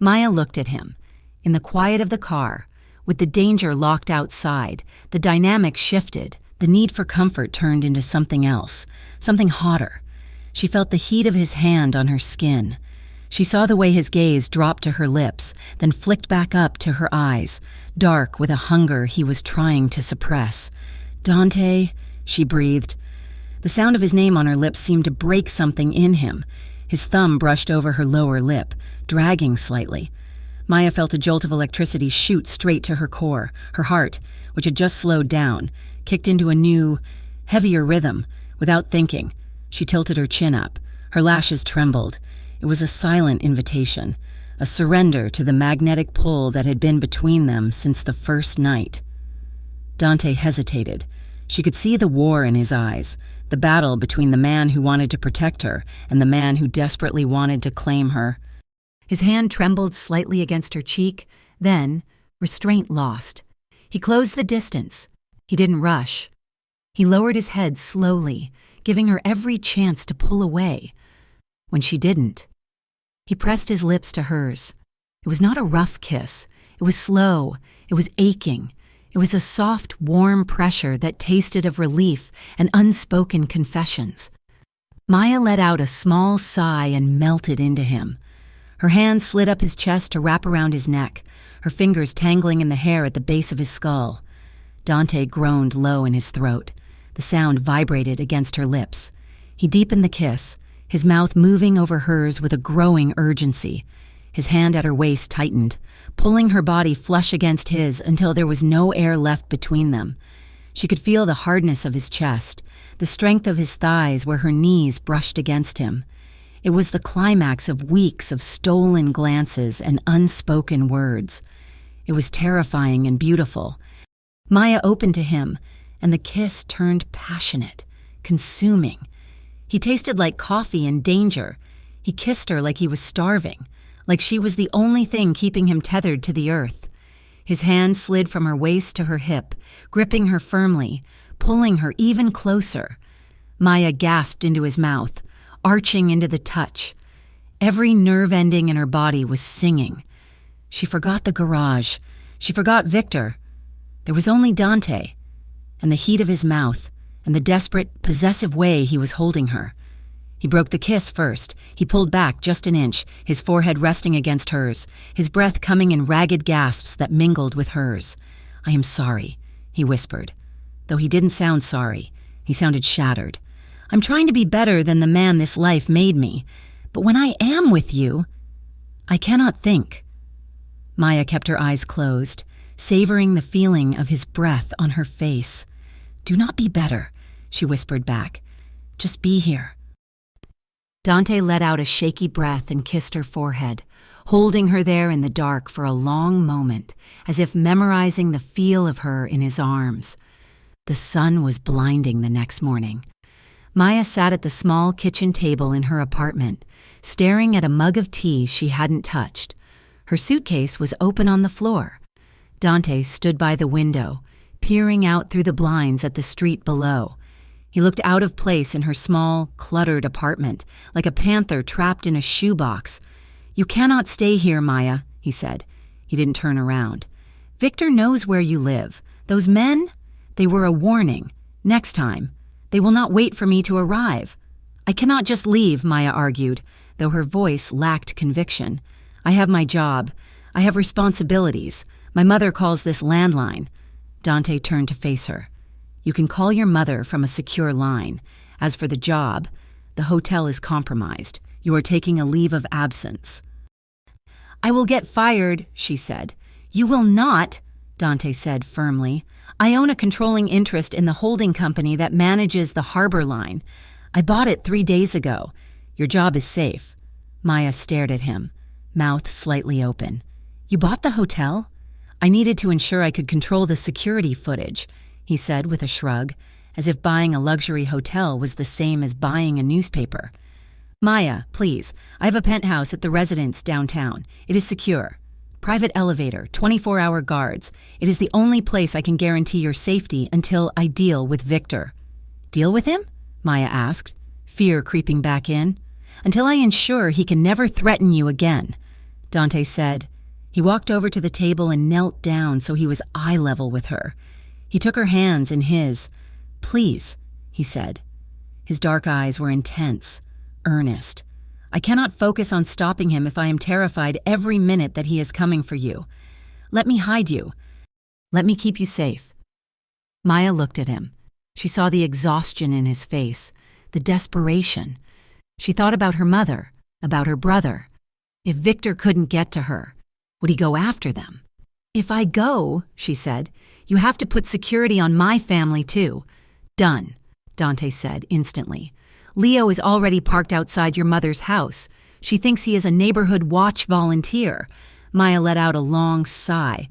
Maya looked at him. In the quiet of the car, with the danger locked outside, the dynamic shifted. The need for comfort turned into something else, something hotter. She felt the heat of his hand on her skin. She saw the way his gaze dropped to her lips, then flicked back up to her eyes, dark with a hunger he was trying to suppress. "Dante," she breathed. The sound of his name on her lips seemed to break something in him. His thumb brushed over her lower lip, dragging slightly. Maya felt a jolt of electricity shoot straight to her core. Her heart, which had just slowed down, kicked into a new, heavier rhythm. Without thinking, she tilted her chin up. Her lashes trembled. It was a silent invitation, a surrender to the magnetic pull that had been between them since the first night. Dante hesitated. She could see the war in his eyes, the battle between the man who wanted to protect her and the man who desperately wanted to claim her. His hand trembled slightly against her cheek, then, restraint lost. He closed the distance. He didn't rush. He lowered his head slowly, giving her every chance to pull away. When she didn't, he pressed his lips to hers. It was not a rough kiss. It was slow. It was aching. It was a soft, warm pressure that tasted of relief and unspoken confessions. Maya let out a small sigh and melted into him. Her hand slid up his chest to wrap around his neck, her fingers tangling in the hair at the base of his skull. Dante groaned low in his throat. The sound vibrated against her lips. He deepened the kiss, his mouth moving over hers with a growing urgency. His hand at her waist tightened, pulling her body flush against his until there was no air left between them. She could feel the hardness of his chest, the strength of his thighs where her knees brushed against him. It was the climax of weeks of stolen glances and unspoken words. It was terrifying and beautiful. Maya opened to him, and the kiss turned passionate, consuming. He tasted like coffee and danger. He kissed her like he was starving, like she was the only thing keeping him tethered to the earth. His hand slid from her waist to her hip, gripping her firmly, pulling her even closer. Maya gasped into his mouth, arching into the touch. Every nerve ending in her body was singing. She forgot the garage. She forgot Victor. There was only Dante, and the heat of his mouth, and the desperate, possessive way he was holding her. He broke the kiss first. He pulled back just an inch, his forehead resting against hers, his breath coming in ragged gasps that mingled with hers. "I am sorry," he whispered. Though he didn't sound sorry, he sounded shattered. "I'm trying to be better than the man this life made me, but when I am with you, I cannot think." Maya kept her eyes closed, savoring the feeling of his breath on her face. "Do not be better," she whispered back. "Just be here." Dante let out a shaky breath and kissed her forehead, holding her there in the dark for a long moment, as if memorizing the feel of her in his arms. The sun was blinding the next morning. Maya sat at the small kitchen table in her apartment, staring at a mug of tea she hadn't touched. Her suitcase was open on the floor. Dante stood by the window, peering out through the blinds at the street below. He looked out of place in her small, cluttered apartment, like a panther trapped in a shoebox. "You cannot stay here, Maya," he said. He didn't turn around. "Victor knows where you live. Those men, they were a warning. Next time, they will not wait for me to arrive." "I cannot just leave," Maya argued, though her voice lacked conviction. "I have my job. I have responsibilities. My mother calls this landline." Dante turned to face her. "You can call your mother from a secure line. As for the job, the hotel is compromised. You are taking a leave of absence." "I will get fired," she said. "You will not," Dante said firmly. "I own a controlling interest in the holding company that manages the harbor line. I bought it 3 days ago. Your job is safe." Maya stared at him, mouth slightly open. "You bought the hotel?" "I needed to ensure I could control the security footage," he said with a shrug, as if buying a luxury hotel was the same as buying a newspaper. "Maya, please, I have a penthouse at the residence downtown. It is secure. Private elevator, 24-hour guards. It is the only place I can guarantee your safety until I deal with Victor." "Deal with him?" Maya asked, fear creeping back in. "Until I ensure he can never threaten you again," Dante said. He walked over to the table and knelt down so he was eye level with her. He took her hands in his. "Please," he said. His dark eyes were intense, earnest. I cannot focus on stopping him if I am terrified every minute that he is coming for you. Let me hide you. Let me keep you safe." Maya looked at him. She saw the exhaustion in his face, the desperation. She thought about her mother, about her brother. If Victor couldn't get to her, would he go after them? "If I go," she said, "you have to put security on my family too." "Done," Dante said instantly. "Leo is already parked outside your mother's house. She thinks he is a neighborhood watch volunteer." Maya let out a long sigh.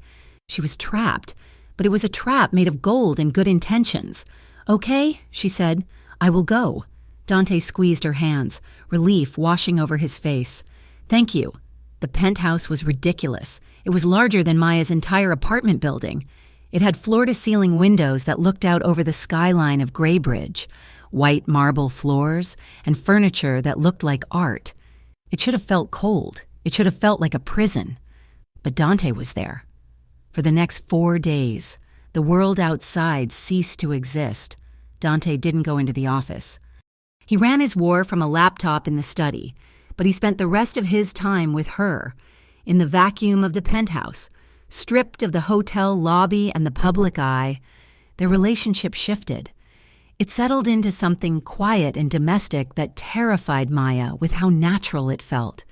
She was trapped, but it was a trap made of gold and good intentions. "Okay," she said, "I will go." Dante squeezed her hands, relief washing over his face. "Thank you." The penthouse was ridiculous. It was larger than Maya's entire apartment building. It had floor-to-ceiling windows that looked out over the skyline of Graybridge, white marble floors, and furniture that looked like art. It should have felt cold. It should have felt like a prison. But Dante was there. For the next 4 days, the world outside ceased to exist. Dante didn't go into the office. He ran his war from a laptop in the study, but he spent the rest of his time with her, in the vacuum of the penthouse, stripped of the hotel lobby and the public eye. Their relationship shifted. It settled into something quiet and domestic that terrified Maya with how natural it felt.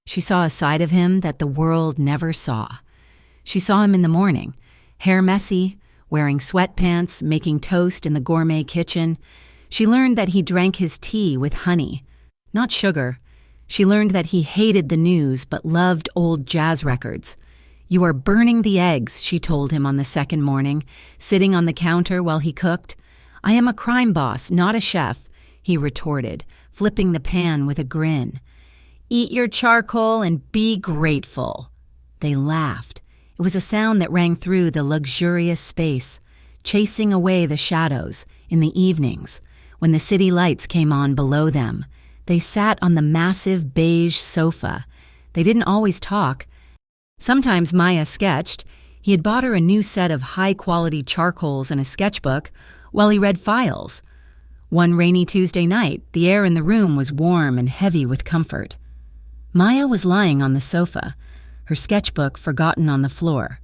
She saw a side of him that the world never saw. She saw him in the morning, hair messy, wearing sweatpants, making toast in the gourmet kitchen. She learned that he drank his tea with honey, not sugar. She learned that he hated the news but loved old jazz records. "You are burning the eggs," she told him on the second morning, sitting on the counter while he cooked. "I am a crime boss, not a chef," he retorted, flipping the pan with a grin. "Eat your charcoal and be grateful." They laughed. It was a sound that rang through the luxurious space, chasing away the shadows. In the evenings, when the city lights came on below them, they sat on the massive beige sofa. They didn't always talk. Sometimes Maya sketched. He had bought her a new set of high-quality charcoals and a sketchbook while he read files. One rainy Tuesday night, the air in the room was warm and heavy with comfort. Maya was lying on the sofa, her sketchbook forgotten on the floor.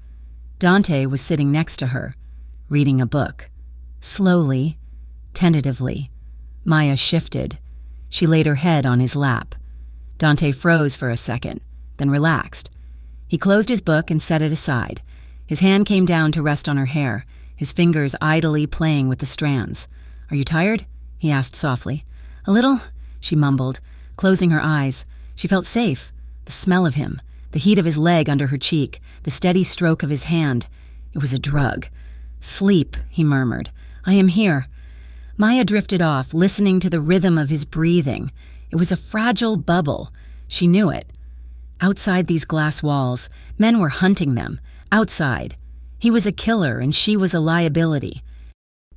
Dante was sitting next to her, reading a book. Slowly, tentatively, Maya shifted. She laid her head on his lap. Dante froze for a second, then relaxed. He closed his book and set it aside. His hand came down to rest on her hair, his fingers idly playing with the strands. "Are you tired?" he asked softly. "A little," she mumbled, closing her eyes. She felt safe. The smell of him, the heat of his leg under her cheek, the steady stroke of his hand. It was a drug. "Sleep," he murmured. "I am here." Maya drifted off, listening to the rhythm of his breathing. It was a fragile bubble. She knew it. Outside these glass walls, men were hunting them. Outside. He was a killer and she was a liability.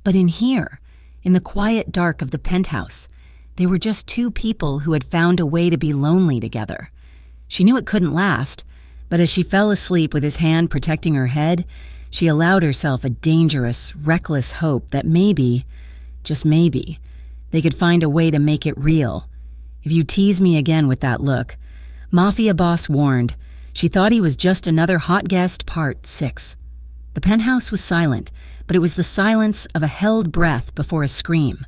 But in here, in the quiet dark of the penthouse, they were just two people who had found a way to be lonely together. She knew it couldn't last, but as she fell asleep with his hand protecting her head, she allowed herself a dangerous, reckless hope that maybe, just maybe, they could find a way to make it real. If you tease me again with that look. Mafia Boss Warned. She thought he was just another hot guest, Part 6. The penthouse was silent, but it was the silence of a held breath before a scream.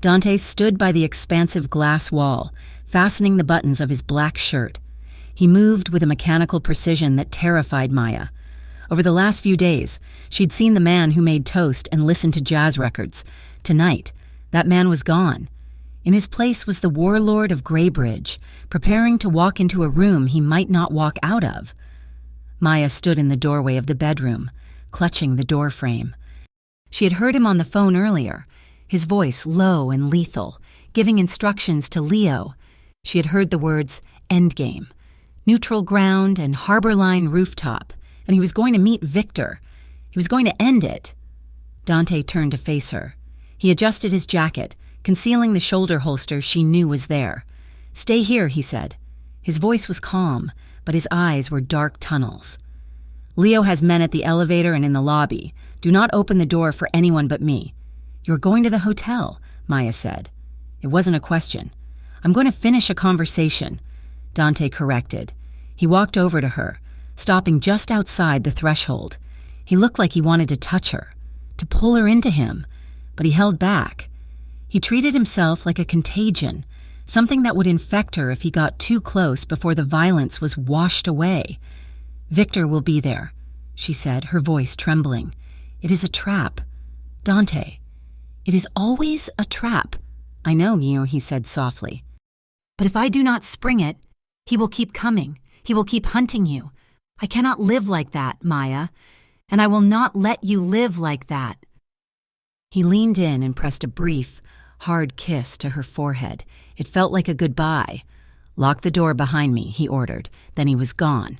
Dante stood by the expansive glass wall, fastening the buttons of his black shirt. He moved with a mechanical precision that terrified Maya. Over the last few days, she'd seen the man who made toast and listened to jazz records. Tonight, that man was gone. In his place was the warlord of Graybridge, preparing to walk into a room he might not walk out of. Maya stood in the doorway of the bedroom, clutching the door frame. She had heard him on the phone earlier, his voice low and lethal, giving instructions to Leo. She had heard the words endgame, neutral ground, and harbor line rooftop, and he was going to meet Victor. He was going to end it. Dante turned to face her. He adjusted his jacket, concealing the shoulder holster she knew was there. "Stay here," he said. His voice was calm, but his eyes were dark tunnels. "Leo has men at the elevator and in the lobby. Do not open the door for anyone but me." "You're going to the hotel," Maya said. It wasn't a question. I'm going to finish a conversation, Dante corrected. He walked over to her, stopping just outside the threshold. He looked like he wanted to touch her, to pull her into him, but he held back. He treated himself like a contagion, something that would infect her if he got too close before the violence was washed away. Victor will be there, she said, her voice trembling. It is a trap. Dante, it is always a trap. I know, he said softly. But if I do not spring it, he will keep coming. He will keep hunting you. I cannot live like that, Maya, and I will not let you live like that. He leaned in and pressed a brief, hard kiss to her forehead. It felt like a goodbye. Lock the door behind me, he ordered. Then he was gone.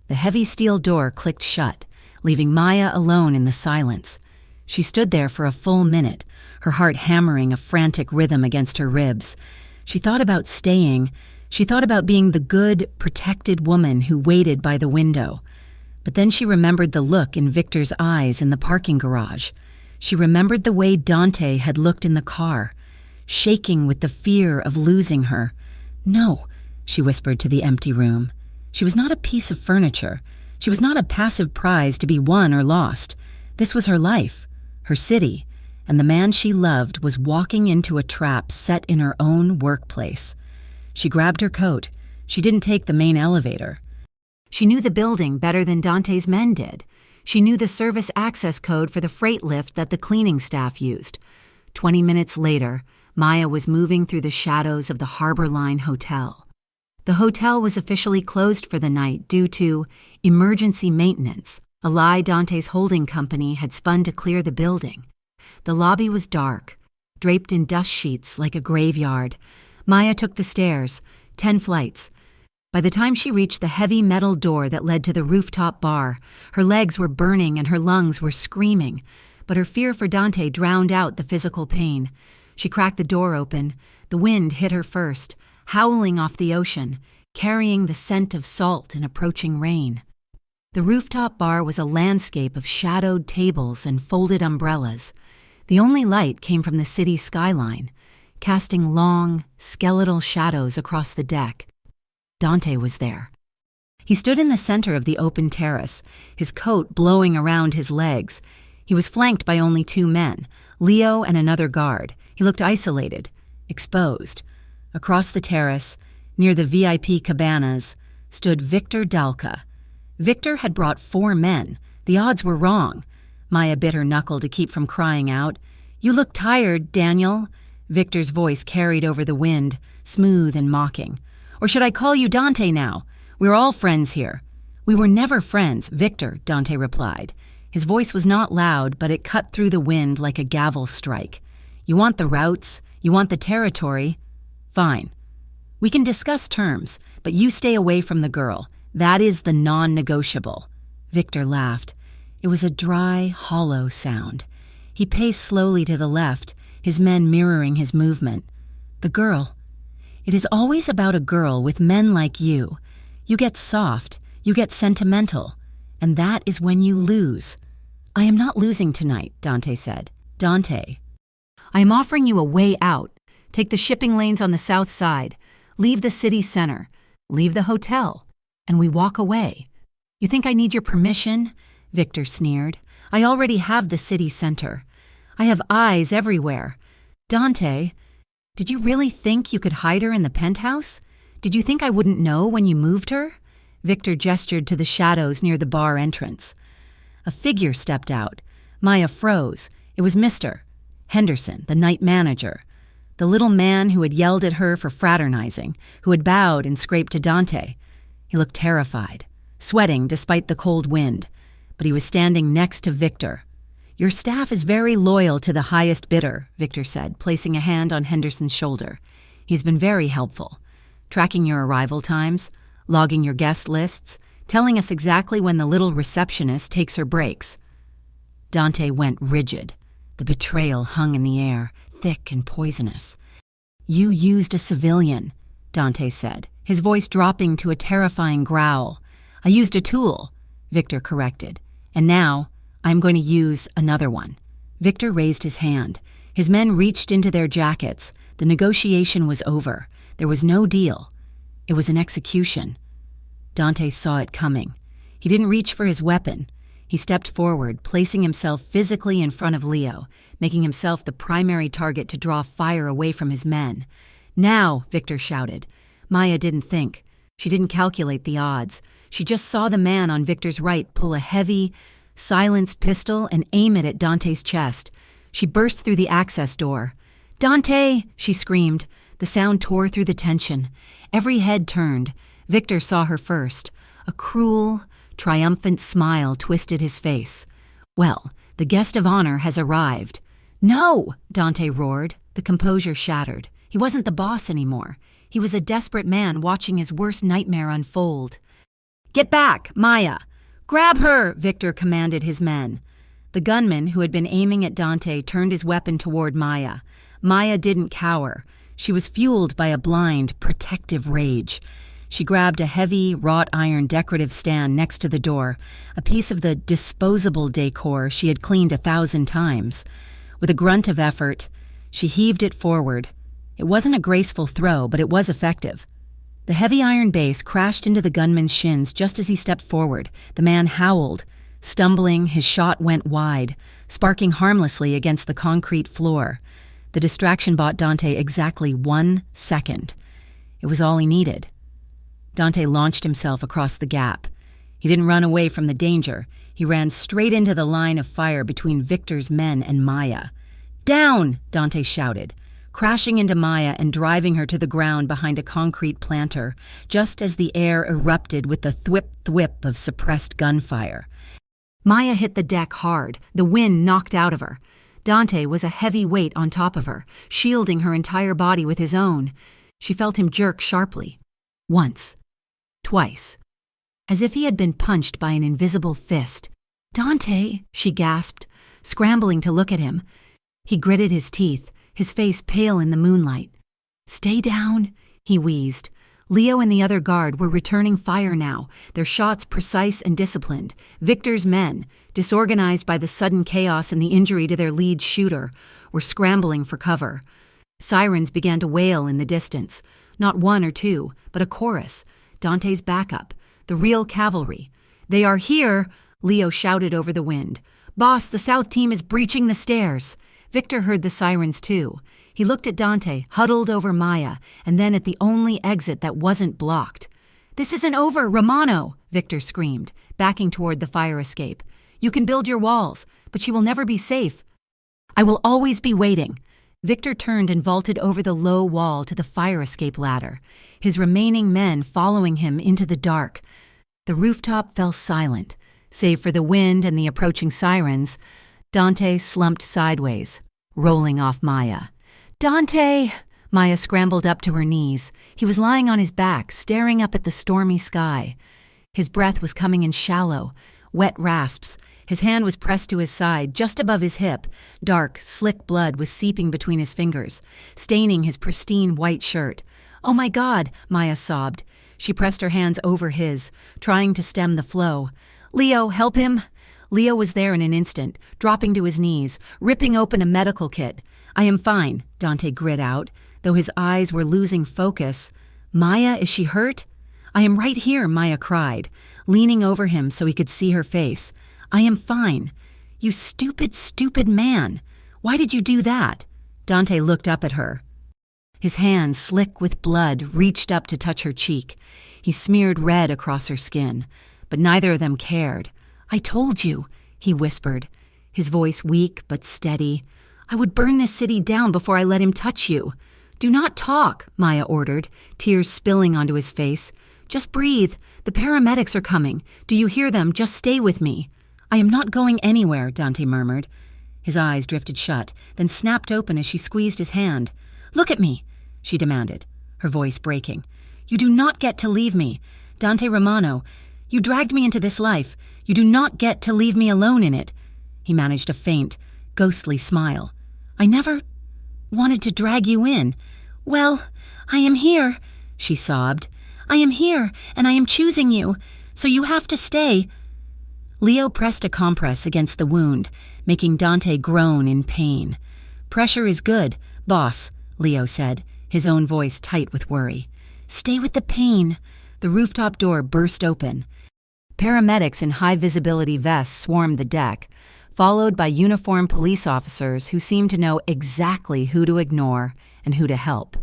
The heavy steel door clicked shut, leaving Maya alone in the silence. She stood there for a full minute, her heart hammering a frantic rhythm against her ribs. She thought about staying. She thought about being the good, protected woman who waited by the window. But then she remembered the look in Victor's eyes in the parking garage. She remembered the way Dante had looked in the car, shaking with the fear of losing her. No, she whispered to the empty room. She was not a piece of furniture. She was not a passive prize to be won or lost. This was her life, her city, and the man she loved was walking into a trap set in her own workplace. She grabbed her coat. She didn't take the main elevator. She knew the building better than Dante's men did. She knew the service access code for the freight lift that the cleaning staff used. 20 minutes later, Maya was moving through the shadows of the Harbor Line Hotel. The hotel was officially closed for the night due to emergency maintenance, a lie Dante's holding company had spun to clear the building. The lobby was dark, draped in dust sheets like a graveyard. Maya took the stairs, 10 flights. By the time she reached the heavy metal door that led to the rooftop bar, her legs were burning and her lungs were screaming, but her fear for Dante drowned out the physical pain. She cracked the door open. The wind hit her first, howling off the ocean, carrying the scent of salt and approaching rain. The rooftop bar was a landscape of shadowed tables and folded umbrellas. The only light came from the city's skyline, casting long, skeletal shadows across the deck. Dante was there. He stood in the center of the open terrace, his coat blowing around his legs. He was flanked by only 2 men, Leo and another guard. He looked isolated, exposed. Across the terrace, near the VIP cabanas, stood Victor Dalka. Victor had brought 4 men. The odds were wrong. Maya bit her knuckle to keep from crying out. "You look tired, Daniel." Victor's voice carried over the wind, smooth and mocking. "Or should I call you Dante now? We're all friends here." "We were never friends, Victor," Dante replied. His voice was not loud, but it cut through the wind like a gavel strike. "You want the routes? You want the territory? Fine. We can discuss terms, but you stay away from the girl. That is the non-negotiable." Victor laughed. It was a dry, hollow sound. He paced slowly to the left, his men mirroring his movement. "The girl. It is always about a girl with men like you. You get soft, you get sentimental, and that is when you lose." "I am not losing tonight," Dante said. "Dante, I am offering you a way out. Take the shipping lanes on the south side, leave the city center, leave the hotel, and we walk away." "You think I need your permission?" Victor sneered. "I already have the city center. I have eyes everywhere. Dante, did you really think you could hide her in the penthouse? Did you think I wouldn't know when you moved her?" Victor gestured to the shadows near the bar entrance. A figure stepped out. Maya froze. It was Mr. Henderson, the night manager. The little man who had yelled at her for fraternizing, who had bowed and scraped to Dante. He looked terrified, sweating despite the cold wind, but he was standing next to Victor. "Your staff is very loyal to the highest bidder," Victor said, placing a hand on Henderson's shoulder. "He's been very helpful, tracking your arrival times, logging your guest lists, telling us exactly when the little receptionist takes her breaks." Dante went rigid. The betrayal hung in the air, thick and poisonous. "You used a civilian," Dante said, his voice dropping to a terrifying growl. "I used a tool," Victor corrected. "And now, I'm going to use another one." Victor raised his hand. His men reached into their jackets. The negotiation was over. There was no deal. It was an execution. Dante saw it coming. He didn't reach for his weapon. He stepped forward, placing himself physically in front of Leo, making himself the primary target to draw fire away from his men. "Now!" Victor shouted. Maya didn't think. She didn't calculate the odds. She just saw the man on Victor's right pull a heavy, silenced pistol and aim it at Dante's chest. She burst through the access door. "Dante!" she screamed. The sound tore through the tension. Every head turned. Victor saw her first. A cruel, triumphant smile twisted his face. "Well, the guest of honor has arrived." "No!" Dante roared. The composure shattered. He wasn't the boss anymore. He was a desperate man watching his worst nightmare unfold. "Get back, Maya! Grab her!" Victor commanded his men. The gunman, who had been aiming at Dante, turned his weapon toward Maya. Maya didn't cower. She was fueled by a blind, protective rage. She grabbed a heavy, wrought iron decorative stand next to the door, a piece of the disposable decor she had cleaned 1,000 times. With a grunt of effort, she heaved it forward. It wasn't a graceful throw, but it was effective. The heavy iron base crashed into the gunman's shins just as he stepped forward. The man howled. Stumbling, his shot went wide, sparking harmlessly against the concrete floor. The distraction bought Dante exactly 1 second. It was all he needed. Dante launched himself across the gap. He didn't run away from the danger. He ran straight into the line of fire between Victor's men and Maya. "Down!" Dante shouted, crashing into Maya and driving her to the ground behind a concrete planter, just as the air erupted with the thwip-thwip of suppressed gunfire. Maya hit the deck hard, the wind knocked out of her. Dante was a heavy weight on top of her, shielding her entire body with his own. She felt him jerk sharply. Once. Twice. As if he had been punched by an invisible fist. "Dante!" she gasped, scrambling to look at him. He gritted his teeth, his face pale in the moonlight. "Stay down," he wheezed. Leo and the other guard were returning fire now, their shots precise and disciplined. Victor's men, disorganized by the sudden chaos and the injury to their lead shooter, were scrambling for cover. Sirens began to wail in the distance. Not one or two, but a chorus. Dante's backup. The real cavalry. "They are here!" Leo shouted over the wind. "Boss, the South team is breaching the stairs." Victor heard the sirens too. He looked at Dante, huddled over Maya, and then at the only exit that wasn't blocked. "This isn't over, Romano!" Victor screamed, backing toward the fire escape. "You can build your walls, but she will never be safe. I will always be waiting." Victor turned and vaulted over the low wall to the fire escape ladder, his remaining men following him into the dark. The rooftop fell silent, save for the wind and the approaching sirens. Dante slumped sideways, rolling off Maya. "Dante!" Maya scrambled up to her knees. He was lying on his back, staring up at the stormy sky. His breath was coming in shallow, wet rasps. His hand was pressed to his side, just above his hip. Dark, slick blood was seeping between his fingers, staining his pristine white shirt. "Oh my God!" Maya sobbed. She pressed her hands over his, trying to stem the flow. "Leo, help him!" Leo was there in an instant, dropping to his knees, ripping open a medical kit. "I am fine," Dante grit out, though his eyes were losing focus. "Maya, is she hurt?" "I am right here," Maya cried, leaning over him so he could see her face. "I am fine." "You stupid, stupid man. Why did you do that?" Dante looked up at her. His hand, slick with blood, reached up to touch her cheek. He smeared red across her skin, but neither of them cared. "I told you," he whispered, his voice weak but steady. "I would burn this city down before I let him touch you." "Do not talk," Maya ordered, tears spilling onto his face. "Just breathe. The paramedics are coming. Do you hear them? Just stay with me." "I am not going anywhere," Dante murmured. His eyes drifted shut, then snapped open as she squeezed his hand. "Look at me," she demanded, her voice breaking. "You do not get to leave me. Dante Romano, you dragged me into this life. You do not get to leave me alone in it." He managed a faint, ghostly smile. "I never wanted to drag you in." "Well, I am here," she sobbed. "I am here, and I am choosing you, so you have to stay." Leo pressed a compress against the wound, making Dante groan in pain. "Pressure is good, boss," Leo said, his own voice tight with worry. "Stay with the pain." The rooftop door burst open. Paramedics in high-visibility vests swarmed the deck, followed by uniformed police officers who seemed to know exactly who to ignore and who to help.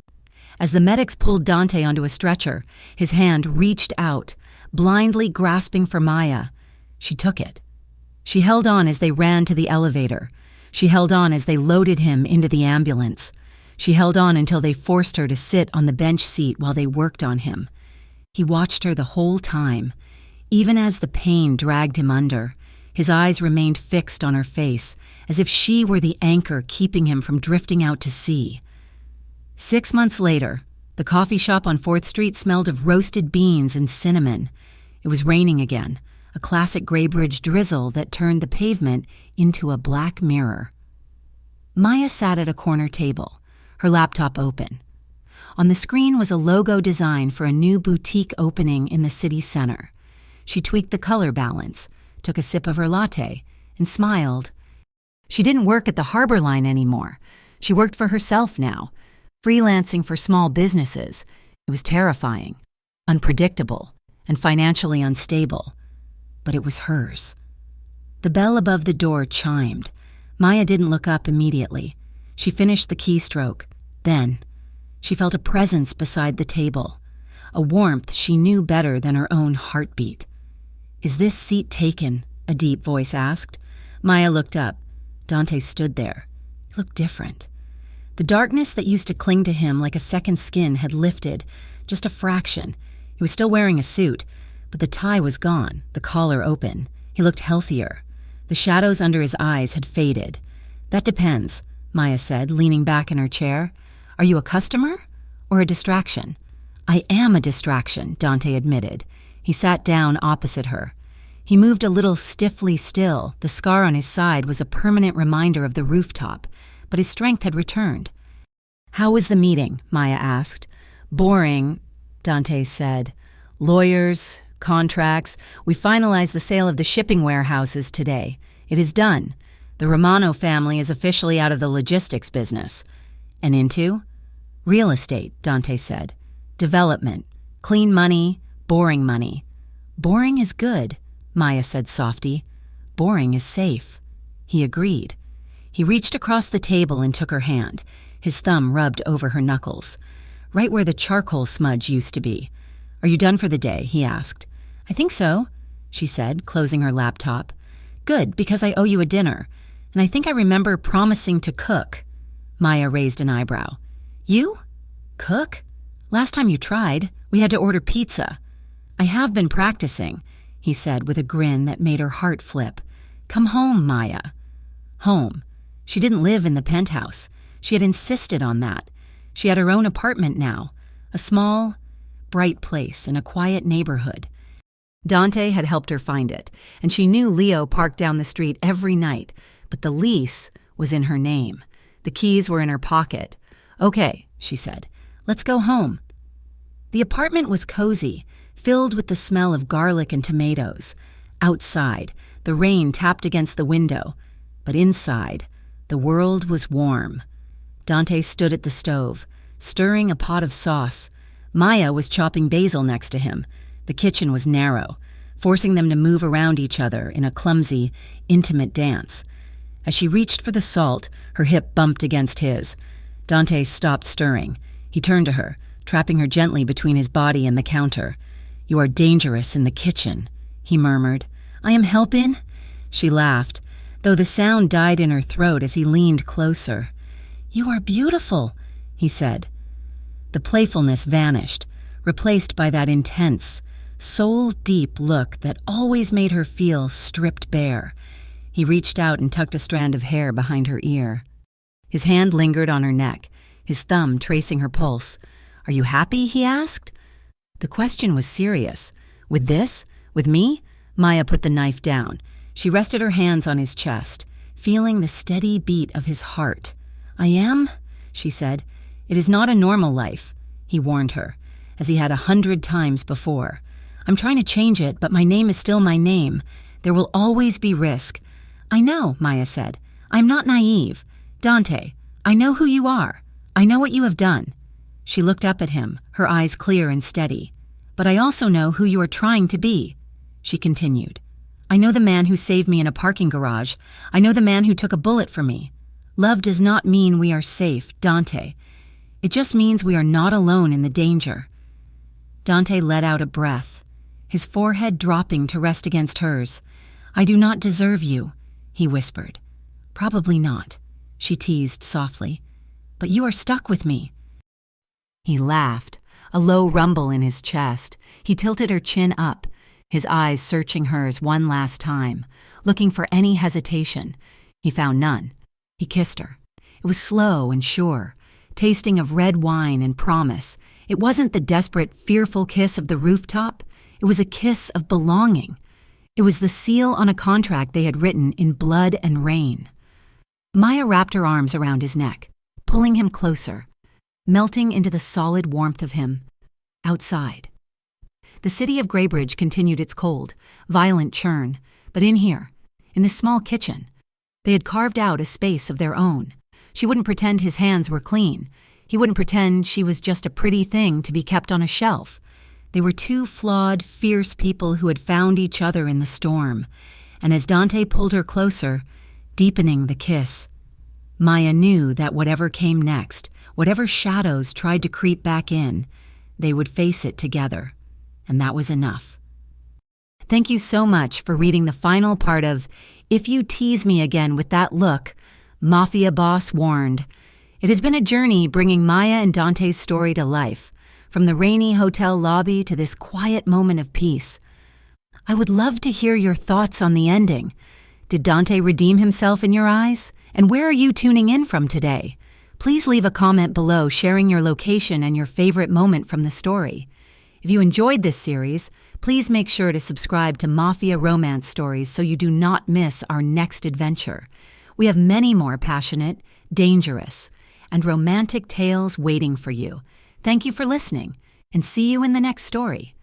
As the medics pulled Dante onto a stretcher, his hand reached out, blindly grasping for Maya. She took it. She held on as they ran to the elevator. She held on as they loaded him into the ambulance. She held on until they forced her to sit on the bench seat while they worked on him. He watched her the whole time. Even as the pain dragged him under, his eyes remained fixed on her face, as if she were the anchor keeping him from drifting out to sea. 6 months later, the coffee shop on 4th Street smelled of roasted beans and cinnamon. It was raining again, a classic Graybridge drizzle that turned the pavement into a black mirror. Maya sat at a corner table, her laptop open. On the screen was a logo design for a new boutique opening in the city center. She tweaked the color balance, took a sip of her latte, and smiled. She didn't work at the Harbor Line anymore. She worked for herself now, freelancing for small businesses. It was terrifying, unpredictable, and financially unstable. But it was hers. The bell above the door chimed. Maya didn't look up immediately. She finished the keystroke. Then, she felt a presence beside the table, a warmth she knew better than her own heartbeat. "Is this seat taken?" a deep voice asked. Maya looked up. Dante stood there. He looked different. The darkness that used to cling to him like a second skin had lifted, just a fraction. He was still wearing a suit, but the tie was gone, the collar open. He looked healthier. The shadows under his eyes had faded. "That depends," Maya said, leaning back in her chair. "Are you a customer or a distraction?" "I am a distraction," Dante admitted. He sat down opposite her. He moved a little stiffly still. The scar on his side was a permanent reminder of the rooftop, but his strength had returned. "How was the meeting?" Maya asked. "Boring," Dante said. "Lawyers, contracts. We finalized the sale of the shipping warehouses today. It is done. The Romano family is officially out of the logistics business." "And into?" "Real estate," Dante said. "Development. Clean money, boring money." "Boring is good," Maya said softly. "Boring is safe." He agreed. He reached across the table and took her hand. His thumb rubbed over her knuckles, right where the charcoal smudge used to be. "Are you done for the day?" he asked. "I think so," she said, closing her laptop. "Good, because I owe you a dinner. And I think I remember promising to cook." Maya raised an eyebrow. "You? Cook? Last time you tried, we had to order pizza." "I have been practicing," he said with a grin that made her heart flip. "Come home, Maya." Home. She didn't live in the penthouse. She had insisted on that. She had her own apartment now, a small, bright place in a quiet neighborhood. Dante had helped her find it, and she knew Leo parked down the street every night, but the lease was in her name. The keys were in her pocket. "Okay," she said, "let's go home." The apartment was cozy, filled with the smell of garlic and tomatoes. Outside, the rain tapped against the window, but inside, the world was warm. Dante stood at the stove, stirring a pot of sauce. Maya was chopping basil next to him. The kitchen was narrow, forcing them to move around each other in a clumsy, intimate dance. As she reached for the salt, her hip bumped against his. Dante stopped stirring. He turned to her, trapping her gently between his body and the counter. "You are dangerous in the kitchen," he murmured. "I am helping?" She laughed, though the sound died in her throat as he leaned closer. "You are beautiful," he said. The playfulness vanished, replaced by that intense, soul-deep look that always made her feel stripped bare. He reached out and tucked a strand of hair behind her ear. His hand lingered on her neck, his thumb tracing her pulse. "Are you happy?" he asked. The question was serious. "With this? With me?" Maya put the knife down. She rested her hands on his chest, feeling the steady beat of his heart. "I am," she said. "It is not a normal life," he warned her, as he had 100 times before. "I'm trying to change it, but my name is still my name. There will always be risk." "I know," Maya said. "I'm not naive. Dante, I know who you are. I know what you have done." She looked up at him, her eyes clear and steady. "But I also know who you are trying to be," she continued. "I know the man who saved me in a parking garage. I know the man who took a bullet for me. Love does not mean we are safe, Dante. It just means we are not alone in the danger." Dante let out a breath, his forehead dropping to rest against hers. "I do not deserve you," he whispered. "Probably not," she teased softly. "But you are stuck with me." He laughed, a low rumble in his chest. He tilted her chin up, his eyes searching hers one last time, looking for any hesitation. He found none. He kissed her. It was slow and sure, tasting of red wine and promise. It wasn't the desperate, fearful kiss of the rooftop. It was a kiss of belonging. It was the seal on a contract they had written in blood and rain. Maya wrapped her arms around his neck, pulling him closer, melting into the solid warmth of him. Outside. The city of Graybridge continued its cold, violent churn, but in here, in this small kitchen, they had carved out a space of their own. She wouldn't pretend his hands were clean. He wouldn't pretend she was just a pretty thing to be kept on a shelf. They were two flawed, fierce people who had found each other in the storm, and as Dante pulled her closer, deepening the kiss, Maya knew that whatever came next, whatever shadows tried to creep back in, they would face it together, and that was enough. Thank you so much for reading the final part of If You Tease Me Again with That Look, Mafia Boss Warned. It has been a journey bringing Maya and Dante's story to life, from the rainy hotel lobby to this quiet moment of peace. I would love to hear your thoughts on the ending. Did Dante redeem himself in your eyes? And where are you tuning in from today? Please leave a comment below sharing your location and your favorite moment from the story. If you enjoyed this series, please make sure to subscribe to Mafia Romance Stories so you do not miss our next adventure. We have many more passionate, dangerous, and romantic tales waiting for you. Thank you for listening, and see you in the next story.